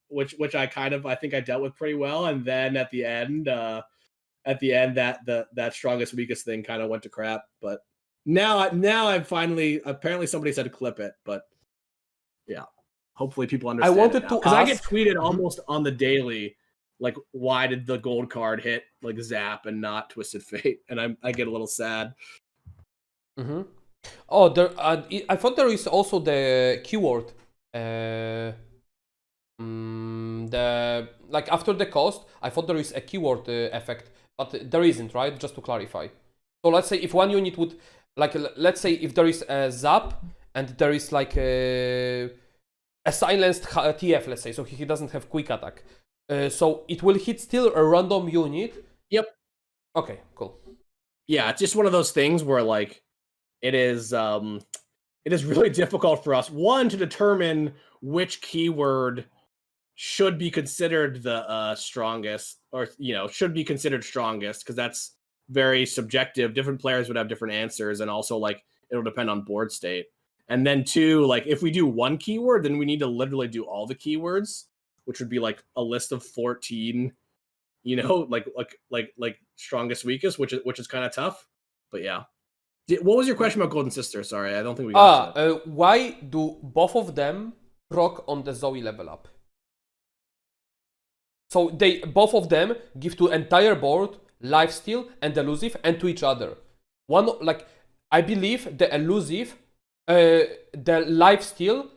which I think I dealt with pretty well, and then at the end, that strongest weakest thing kind of went to crap. But now I'm finally, apparently somebody said to clip it, but yeah, hopefully people understand. I wanted to because I get tweeted almost on the daily. Like, why did the gold card hit like Zap and not Twisted Fate? And I get a little sad. Oh, there. I thought there is also the keyword. The like after the cost, I thought there is a keyword effect, but there isn't, right? Just to clarify. So let's say if one unit would like, let's say if there is a Zap and there is like a silenced TF, let's say, so he doesn't have quick attack. So it will hit still a random unit. Yep. Okay, cool. Yeah, it's just one of those things where like it is really difficult for us, one, to determine which keyword should be considered the strongest, or should be considered strongest, because that's very subjective. Different players would have different answers, and also like it'll depend on board state. And then 2, like if we do one keyword, then we need to literally do all the keywords, which would be like a list of 14, like strongest, weakest, which is kind of tough. But yeah. What was your question about Golden Sister? Sorry, I don't think we got that. Why do both of them proc on the Zoe level up? So both of them give to entire board lifesteal and elusive, and to each other. One, like, I believe the elusive, the lifesteal,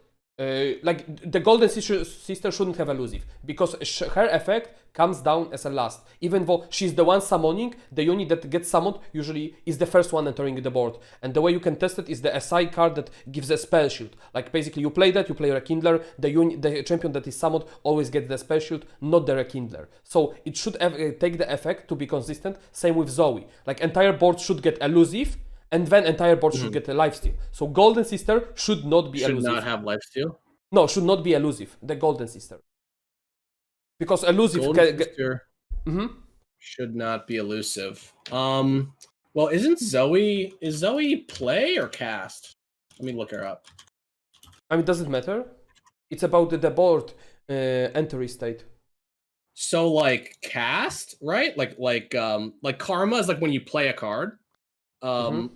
like the Golden Sister shouldn't have elusive, because her effect comes down as a last. Even though she's the one summoning, the unit that gets summoned usually is the first one entering the board. And the way you can test it is the SI card that gives a spell shield. Like basically you play that, you play Rekindler, the champion that is summoned always gets the spell shield, not the Rekindler. So it should take the effect to be consistent. Same with Zoe. Like entire board should get elusive, and then entire board should get a lifesteal. So Golden Sister should not be elusive. Should not have lifesteal? No, should not be elusive. The Golden Sister. Because elusive Golden Sister should not be elusive. Well, is Zoe play or cast? Let me look her up. I mean, does it matter? It's about the board entry state. So like cast, right? Like karma is like when you play a card.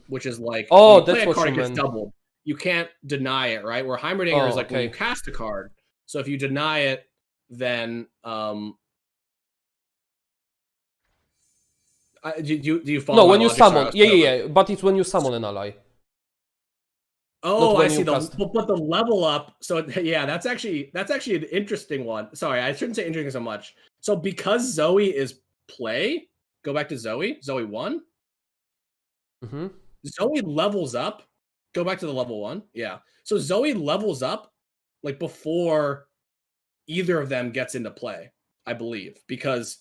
Which is like when you play that's a card, what it gets doubled. You can't deny it, right? Where Heimerdinger is like when you cast a card. So if you deny it, then do you follow? No, when you summon, yeah. But it's when you summon an ally. Oh, I see. But the level up. So yeah, that's actually an interesting one. Sorry, I shouldn't say interesting so much. So because Zoe is play, go back to Zoe 1. Zoe levels up. Go back to the level 1. Yeah. So Zoe levels up like before either of them gets into play, I believe, because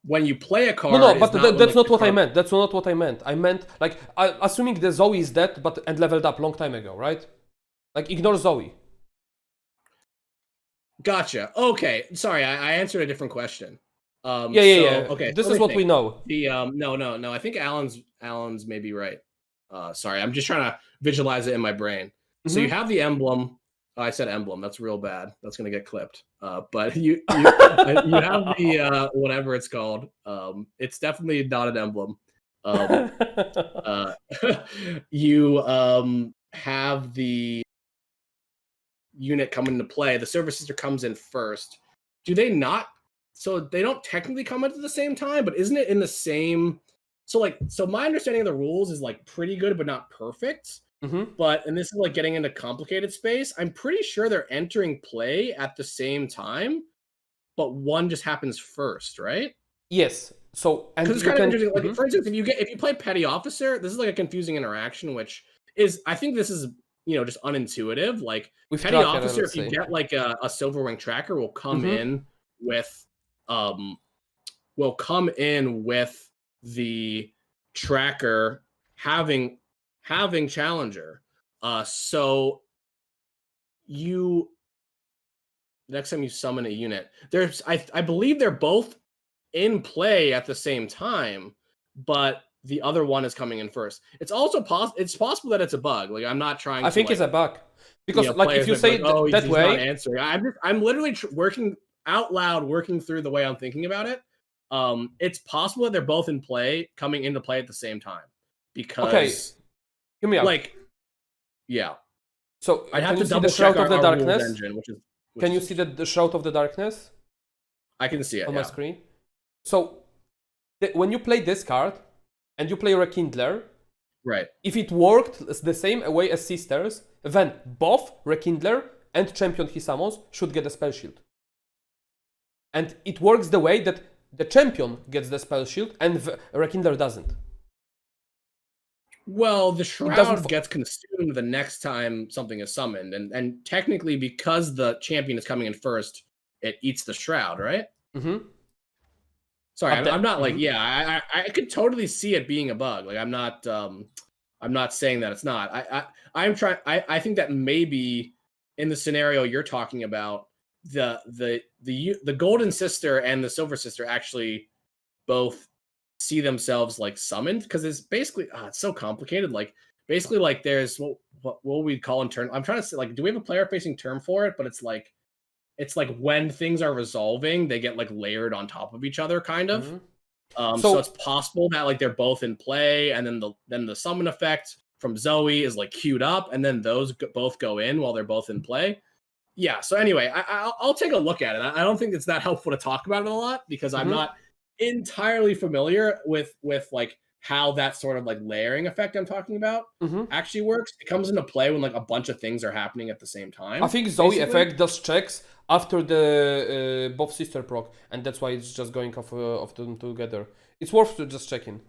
when you play a card, but that's not what I meant. That's not what I meant. I meant like assuming the Zoe is dead, and leveled up long time ago, right? Like ignore Zoe. Gotcha. Okay. Sorry, I answered a different question. Yeah. Okay. This is what we know. The no. I think Alan's may be right. Sorry, I'm just trying to visualize it in my brain. So you have the emblem. Oh, I said emblem. That's real bad. That's gonna get clipped. But you have the whatever it's called. It's definitely not an emblem. You have the unit come into play. The Silver Sister comes in first. Do they not? So they don't technically come into the same time, but isn't it in the same? So my understanding of the rules is like pretty good, but not perfect. But, and this is like getting into complicated space, I'm pretty sure they're entering play at the same time, but one just happens first, right? Yes. So, and it's kind of interesting. Like, for instance, if you play Petty Officer, this is like a confusing interaction, which is, I think this is, just unintuitive. Like with Petty Officer, if you get like a Silver Wing Tracker, will come in with the tracker having Challenger. So you next time you summon a unit, there's I believe they're both in play at the same time, but the other one is coming in first. It's also possible that it's a bug. Like I'm not trying. I think it's a bug because like if you say that way, not answering. I'm literally working out loud, working through the way I'm thinking about it. It's possible that they're both in play, coming into play at the same time. Because hear me out. Like, yeah. So I have to double check of the darkness. Engine, can you see the Shroud of the Darkness? I can see it on my screen. So when you play this card and you play Rekindler, right? If it worked the same way as Sisters, then both Rekindler and champion he summons should get a spell shield. And it works the way that the champion gets the spell shield and Rekindler doesn't. Well, the Shroud gets consumed the next time something is summoned, and technically because the champion is coming in first, it eats the Shroud, right? Sorry, I'm not like I could totally see it being a bug. Like I'm not saying that it's not. I'm trying. I think that maybe in the scenario you're talking about, the golden sister and the silver sister actually both see themselves like summoned, because it's basically it's so complicated. Like basically like there's what we call in turn. I'm trying to say, like, do we have a player facing term for it? But it's like when things are resolving, they get like layered on top of each other, kind of. So it's possible that like they're both in play, and then the summon effect from Zoe is like queued up, and then those both go in while they're both in play. Yeah. So anyway, I'll take a look at it. I don't think it's that helpful to talk about it a lot, because I'm not entirely familiar with like how that sort of like layering effect I'm talking about actually works. It comes into play when like a bunch of things are happening at the same time. I think Zoe effect does checks after the both sister proc, and that's why it's just going off them together. It's worth to just checking.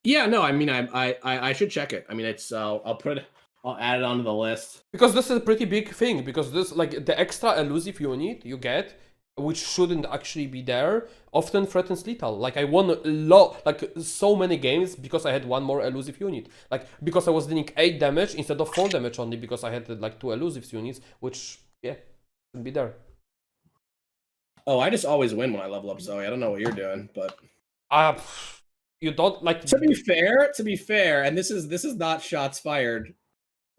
Yeah, no, I mean, I should check it. I mean, it's I'll add it onto the list, because this is a pretty big thing. Because this, like, the extra elusive unit you get, which shouldn't actually be there, often threatens lethal. Like, I won so many games because I had one more elusive unit. Like, because I was dealing 8 damage instead of 4 damage only, because I had like 2 elusive units, which should be there. Oh, I just always win when I level up Zoe. I don't know what you're doing, but you don't like. To be fair, and this is not shots fired,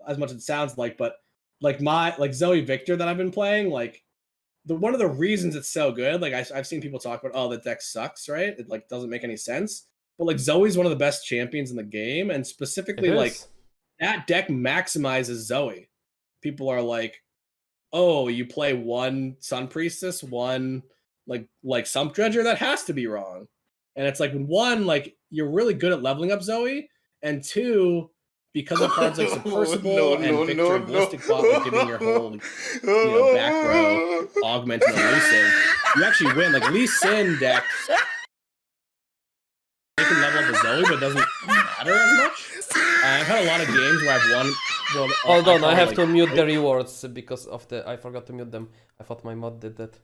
as much as it sounds like, but like Zoe Victor that I've been playing, like one of the reasons it's so good, like I've seen people talk about, oh, the deck sucks, right? It like doesn't make any sense. But like Zoe's one of the best champions in the game, and specifically like that deck maximizes Zoe. People are like, oh, you play one Sun Priestess, one like Sump Dredger, that has to be wrong. And it's like, one, like you're really good at leveling up Zoe, and two, because of cards like Submersible and Victor and Ballistic Bot, like giving your whole back row augmenting elusive, you actually win. Like Lee Sin deck, they can level up a Zoe, but it doesn't matter as much. I've had a lot of games where I've won. Well, hold on, I have to mute the rewards because of I forgot to mute them. I thought my mod did that.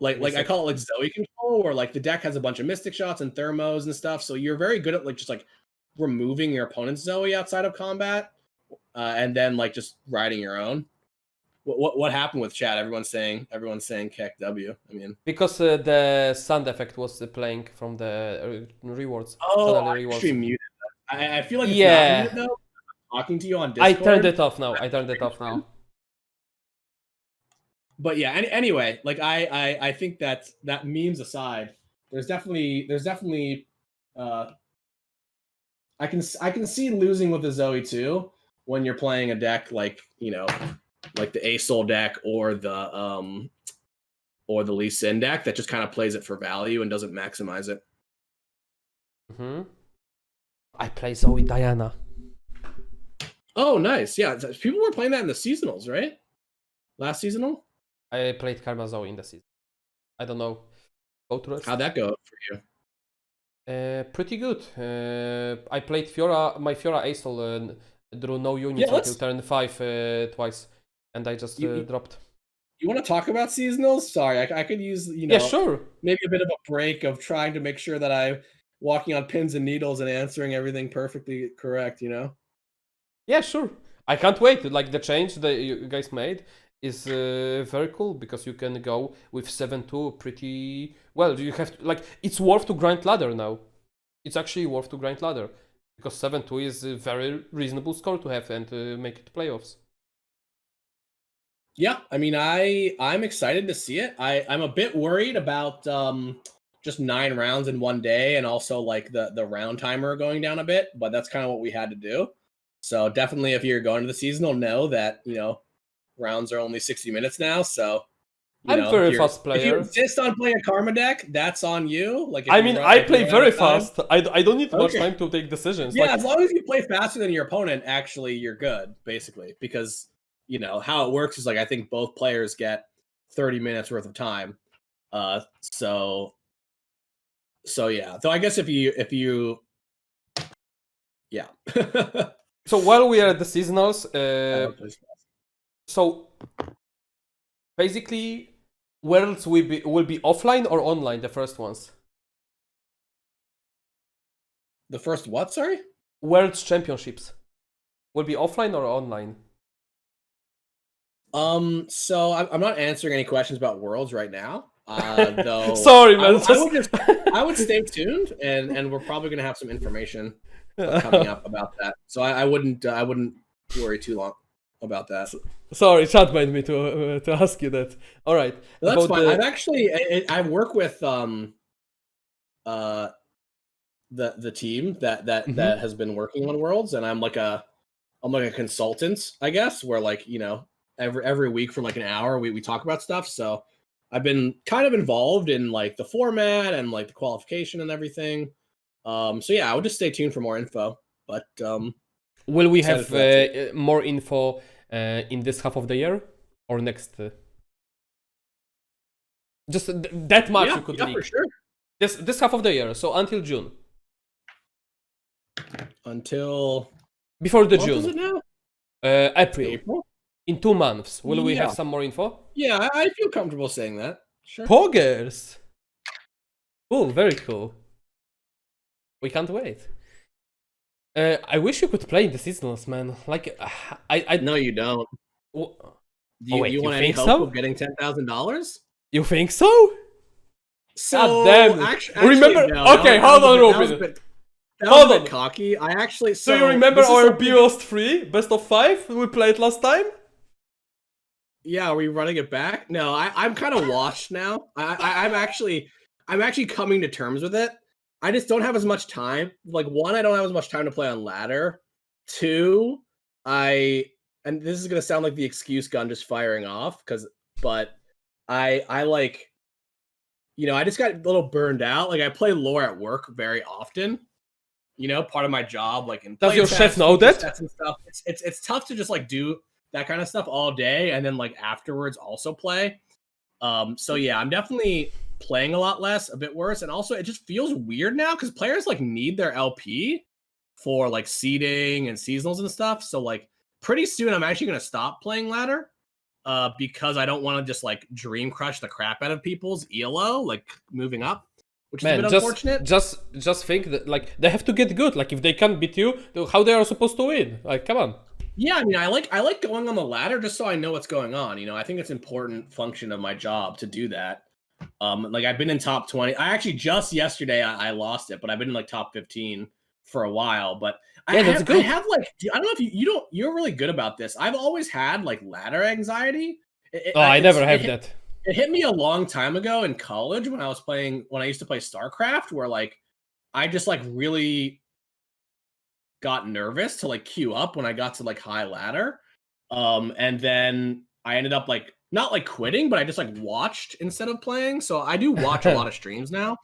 Like I call it like Zoe control, where like the deck has a bunch of Mystic Shots and Thermos and stuff, so you're very good at like just like removing your opponent's Zoe outside of combat, and then like just riding your own. What happened with chat? Everyone's saying Keck W. I mean, because the sound effect was playing from the rewards. Oh, I actually muted that. I feel like it's not muted though. I'm talking to you on Discord. I turned it off now. But yeah, anyway, like I think that memes aside, there's definitely I can see losing with the Zoe too when you're playing a deck like, like the A-Soul deck or the Lee Sin deck that just kind of plays it for value and doesn't maximize it. I play Zoe Diana. Oh, nice. Yeah, people were playing that in the seasonals, right? Last seasonal? I played Karma Zoe in the season. I don't know. How'd that go for you? Pretty good. I played Fiora. My Fiora A-Soul drew no units until turn 5 twice, and I just dropped. You want to talk about seasonals? Sorry, I could use yeah, sure. Maybe a bit of a break of trying to make sure that I'm walking on pins and needles and answering everything perfectly correct. Yeah, sure. I can't wait. Like the change that you guys made is very cool, because you can go with 7-2 pretty well. You have to, like, it's worth to grind ladder now. It's actually worth to grind ladder, because 7-2 is a very reasonable score to have and make it to playoffs. Yeah, I mean, I'm excited to see it. I'm a bit worried about just 9 rounds in one day, and also like the round timer going down a bit, but that's kind of what we had to do. So definitely, if you're going to the seasonal, know that rounds are only 60 minutes now. So I'm very fast player. If you insist on playing a Karma deck, that's on you. Like, I mean, I play very fast. I don't need much time to take decisions. Yeah, as long as you play faster than your opponent, actually, you're good, basically. Because how it works is like I think both players get 30 minutes worth of time. So yeah. So I guess if you yeah. So while we are at the seasonals, so basically, Worlds will be offline or online, the first ones? The first what, sorry? Worlds Championships will be offline or online? So I'm not answering any questions about Worlds right now. Though. Sorry, man. I would stay tuned, and we're probably gonna have some information coming up about that. So I wouldn't worry too long about that. Sorry, chat made me to ask you that. All right, No, that's fine. I've actually I work with the team that has been working on Worlds, and I'm like a consultant, I guess, where like, you know, every week for like an hour we talk about stuff. So I've been kind of involved in like the format and like the qualification and everything. So yeah, I would just stay tuned for more info. But will we have more info in this half of the year or next? Just that much you could leak. For sure. This half of the year, so until June. Until before the what June. Is it now? April. In 2 months, will we have some more info? Yeah, I feel comfortable saying that. Sure. Poggers. Cool, very cool. We can't wait. I wish you could play in the seasonals, man. Like, I no, you don't. Do you want any hope of getting $10,000? You think so? So, God damn it. Actually, remember? No, okay, hold on, Robin. That was a bit cocky. I actually. So you remember our Biost 3 best of 5 we played last time? Yeah, are we running it back? No, I'm kind of washed now. I'm actually coming to terms with it. I just don't have as much time. Like, one, I don't have as much time to play on ladder. Two, and this is gonna sound like the excuse gun just firing off, but I like, you know, I just got a little burned out. Like, I play lore at work very often. You know, part of my job, like in does your chef know that? And stuff. It's tough to just like do that kind of stuff all day and then like afterwards also play. So yeah, I'm definitely playing a lot less, a bit worse, and also it just feels weird now because players like need their LP for like seeding and seasonals and stuff. So like pretty soon I'm actually gonna stop playing ladder because I don't want to just like dream crush the crap out of people's ELO like moving up. Which is a bit unfortunate. Just think that like they have to get good. Like if they can't beat you, how they are supposed to win? Like come on. Yeah, I mean, I like going on the ladder just so I know what's going on. You know, I think it's an important function of my job to do that. Like I've been in top 20. I actually just yesterday I lost it, but I've been in like top 15 for a while. But yeah, that's good. I have like I don't know if you're really good about this. I've always had like ladder anxiety. I never have that. It hit me a long time ago in college when I used to play StarCraft, where like I just like really got nervous to like queue up when I got to like high ladder. And then I ended up like not like quitting, but I just like watched instead of playing. So I do watch a lot of streams now.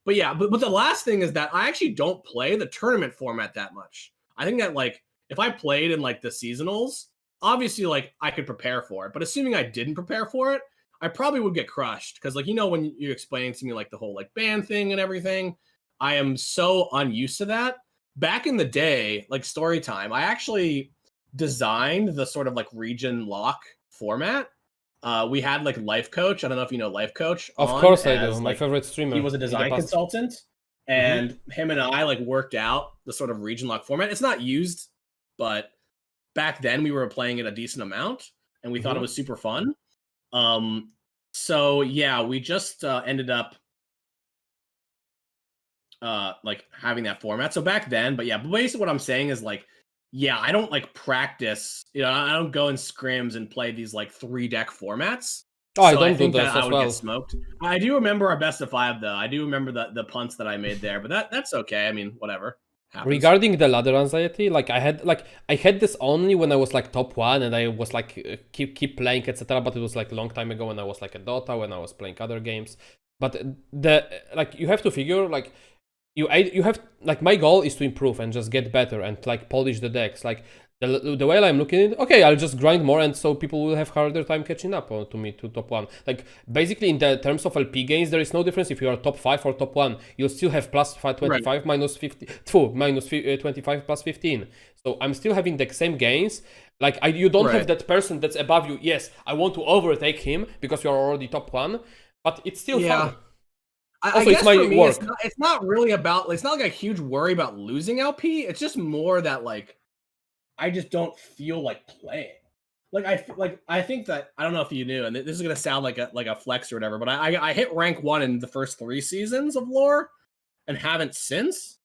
But yeah, but the last thing is that I actually don't play the tournament format that much. I think that like if I played in like the seasonals, obviously like I could prepare for it. But assuming I didn't prepare for it, I probably would get crushed because, like, you know, when you're explaining to me like the whole like ban thing and everything, I am so unused to that. Back in the day, like story time, I actually designed the sort of like region lock format. We had like Life Coach. I don't know if you know Life Coach. Of course I do. My favorite streamer. He was a design consultant, and him and I like worked out the sort of region lock format. It's not used, but back then we were playing it a decent amount, and we thought it was super fun. So yeah, we just ended up like having that format. So back then, but yeah, but basically what I'm saying is like, yeah, I don't like practice, you know, I don't go in scrims and play these like 3-deck formats. Oh, so I don't do that I would get smoked. I do remember our best of 5 though. I do remember the punts that I made there, but that's okay. I mean, whatever. Happens. Regarding the ladder anxiety, like I had this only when I was like top 1 and I was like keep playing, etc. But it was like a long time ago when I was like a Dota, when I was playing other games. But you have to figure like you have like my goal is to improve and just get better and like polish the decks. Like the way I'm looking at it, okay, I'll just grind more, and so people will have harder time catching up to me to top 1. Like basically in the terms of LP gains, there is no difference if you are top 5 or top 1. You'll still have plus 25 right. minus 50, minus 25 plus 15. So I'm still having the same gains. Like you don't have that person that's above you. Yes, I want to overtake him because you're already top 1, but it's still fun. I guess it's my for me, work. It's not really about. It's not like a huge worry about losing LP. It's just more that like I just don't feel like playing. I think that I don't know if you knew, and this is gonna sound like a flex or whatever, but I hit rank 1 in the first 3 seasons of lore, and haven't since.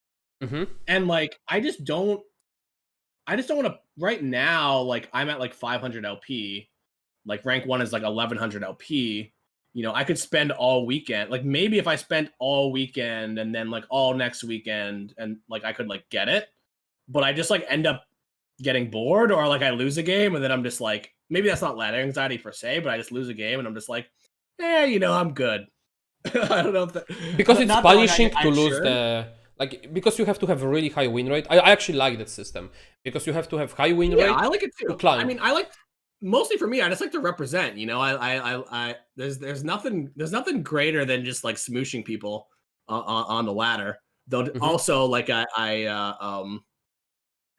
And like I just don't want to right now. Like I'm at like 500 LP. Like rank 1 is like 1100 LP. You know, I could spend all weekend. Like maybe if I spent all weekend and then like all next weekend, and like I could like get it, but I just like end up getting bored, or like I lose a game and then I'm just like, maybe that's not ladder anxiety per se, but I just lose a game and I'm just like, you know, I'm good. I don't know if that, because it's not that, like, punishing to I'm lose sure. the like, because you have to have a really high win rate. I actually like that system because you have to have high win Yeah, rate I like it to too. climb. I mean, I like mostly for me, I just like to represent. You know, I there's nothing greater than just like smooshing people on the ladder. Though also like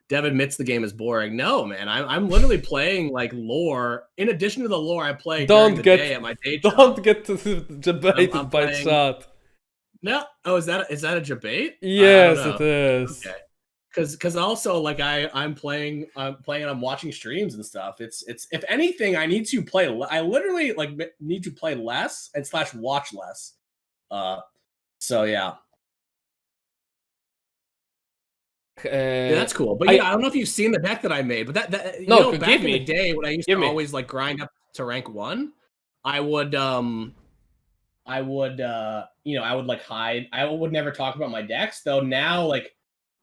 Dev admits the game is boring. No, man, I'm literally playing like lore. In addition to the lore I play during the day at my day job. Don't get debated I'm by playing, chat. No, oh, is that a debate? Yes, I don't it know. is. Okay. Because also like I'm playing and I'm watching streams and stuff. It's if anything I need to play. I literally like need to play less and / watch less. So yeah. Yeah, that's cool. But yeah, I don't know if you've seen the deck that I made, but that you know, back in the day when I used to always like grind up to rank 1, I would you know, I would like hide. I would never talk about my decks though. Now like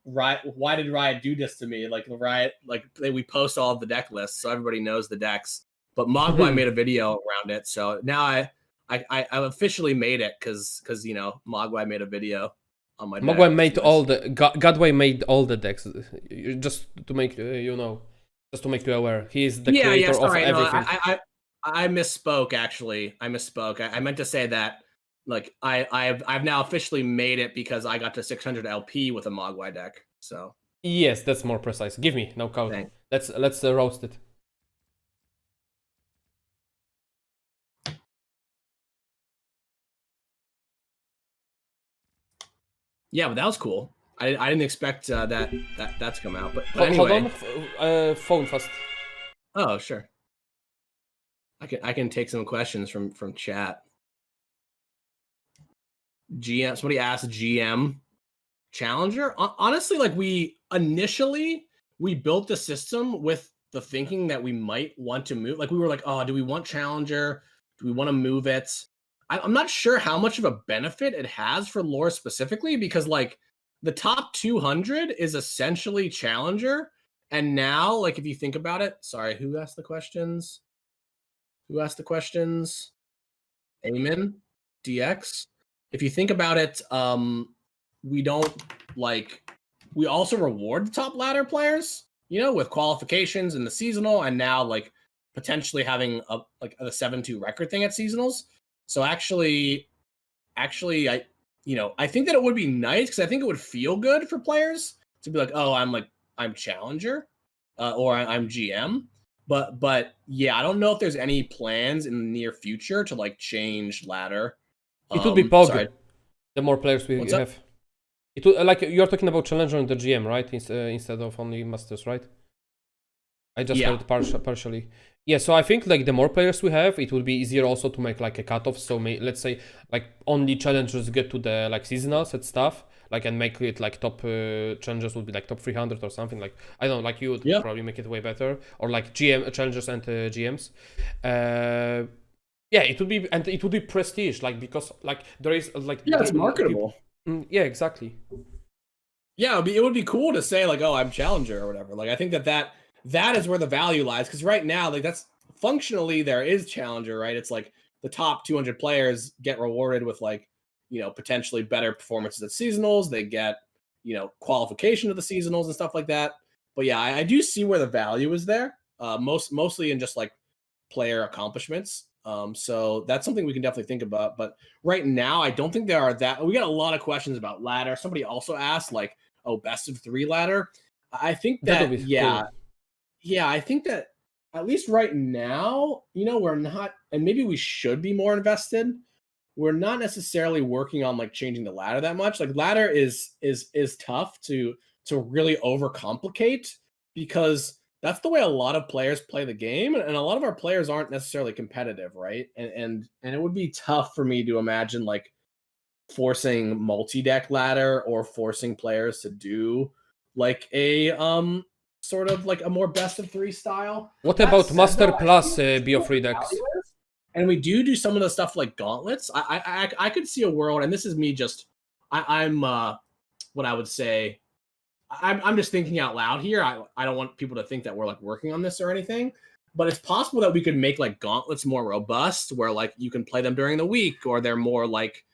Riot, why did Riot do this to me? Like Riot, like we post all of the deck lists so everybody knows the decks. But Mogwai made a video around it, so now I've officially made it because you know Mogwai made a video on my deck. Mogwai made all the Godway made all the decks, just to make you know, just to make you aware. He is the creator of everything. No, I misspoke. Actually, I misspoke. I meant to say that like I've now officially made it because I got to 600 LP with a Mogwai deck. So yes, that's more precise. Give me no code. Thanks. Let's roast it. Yeah, but that was cool. I didn't expect that to come out. But anyway, hold on, phone first. Oh sure. I can take some questions from chat. GM, somebody asked GM Challenger. Honestly, like we built the system with the thinking that we might want to move. Like we were like, oh, do we want Challenger? Do we want to move it? I'm not sure how much of a benefit it has for lore specifically, because like the top 200 is essentially Challenger. And now, like if you think about it, sorry, who asked the questions? Amen, DX. If you think about it, we don't like, we also reward the top ladder players, you know, with qualifications in the seasonal, and now like potentially having a 7-2 record thing at seasonals. So actually, I think that it would be nice because I think it would feel good for players to be like, oh, I'm Challenger, or I'm GM. But yeah, I don't know if there's any plans in the near future to like change ladder. It would be POG. The more players we have. It would, like you're talking about Challenger and the GM, right? Instead of only Masters, right? I just heard partially. Yeah, so I think like the more players we have, it would be easier also to make like a cutoff. So let's say like only challengers get to the like seasonals and stuff, like, and make it like top challengers would be like top 300 or something. Like I don't know, like you would probably make it way better, or like GM challengers and GMs. Yeah, it would be prestige, like, because like there is like it's marketable. Yeah, exactly. Yeah, it would be cool to say like, oh, I'm Challenger or whatever. Like I think that is where the value lies, because right now, like that's functionally there is Challenger, right? It's like the top 200 players get rewarded with like, you know, potentially better performances at seasonals. They get, you know, qualification to the seasonals and stuff like that. But yeah, I do see where the value is there. Mostly in just like player accomplishments. So that's something we can definitely think about. But right now, I don't think there are that. We got a lot of questions about ladder. Somebody also asked like, oh, best of 3 ladder. I think that cool. Yeah, I think that at least right now, you know, we're not, and maybe we should be more invested. We're not necessarily working on like changing the ladder that much. Like ladder is tough to really overcomplicate, because that's the way a lot of players play the game, and a lot of our players aren't necessarily competitive, right? And it would be tough for me to imagine like forcing multi-deck ladder or forcing players to do like a sort of like a more best of 3 style. What That about said, Master though, I Plus see BO3 what decks? value is, and we do some of the stuff like gauntlets. I could see a world, and this is me just I'm what I would say. I'm just thinking out loud here. I don't want people to think that we're like working on this or anything, but it's possible that we could make like gauntlets more robust, where like you can play them during the week, or they're more like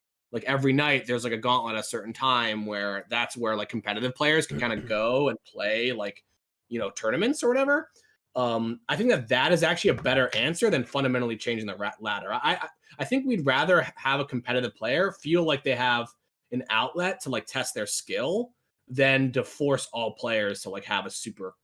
every night there's like a gauntlet at a certain time where that's where like competitive players can kind of go and play like, you know, tournaments or whatever. I think that is actually a better answer than fundamentally changing the ladder. I think we'd rather have a competitive player feel like they have an outlet to like test their skill than to force all players to like have a super,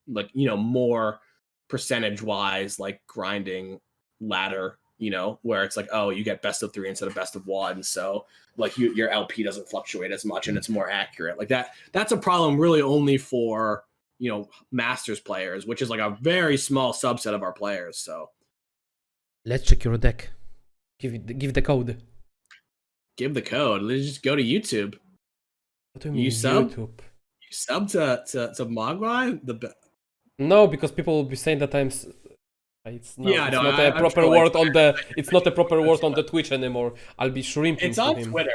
like, you know, more percentage wise like grinding ladder, you know, where it's like, oh, you get best of 3 instead of best of 1, so like your LP doesn't fluctuate as much and it's more accurate. Like that's a problem really only for, you know, Masters players, which is like a very small subset of our players. So Let's check your deck. Give the code. give the code. Let's just go to YouTube. What do you mean You sub? YouTube? You sub to Mogwai? No, because people will be saying that it's not, Yeah, it's no, not a I'm proper sure, like, word on the. It's not a proper word on the Twitch anymore. I'll be shrimping it's to on him. Twitter.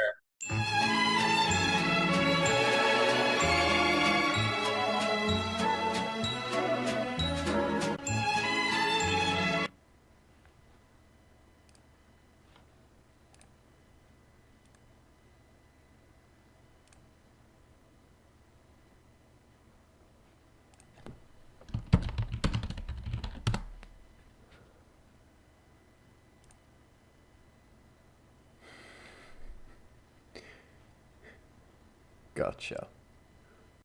Gotcha.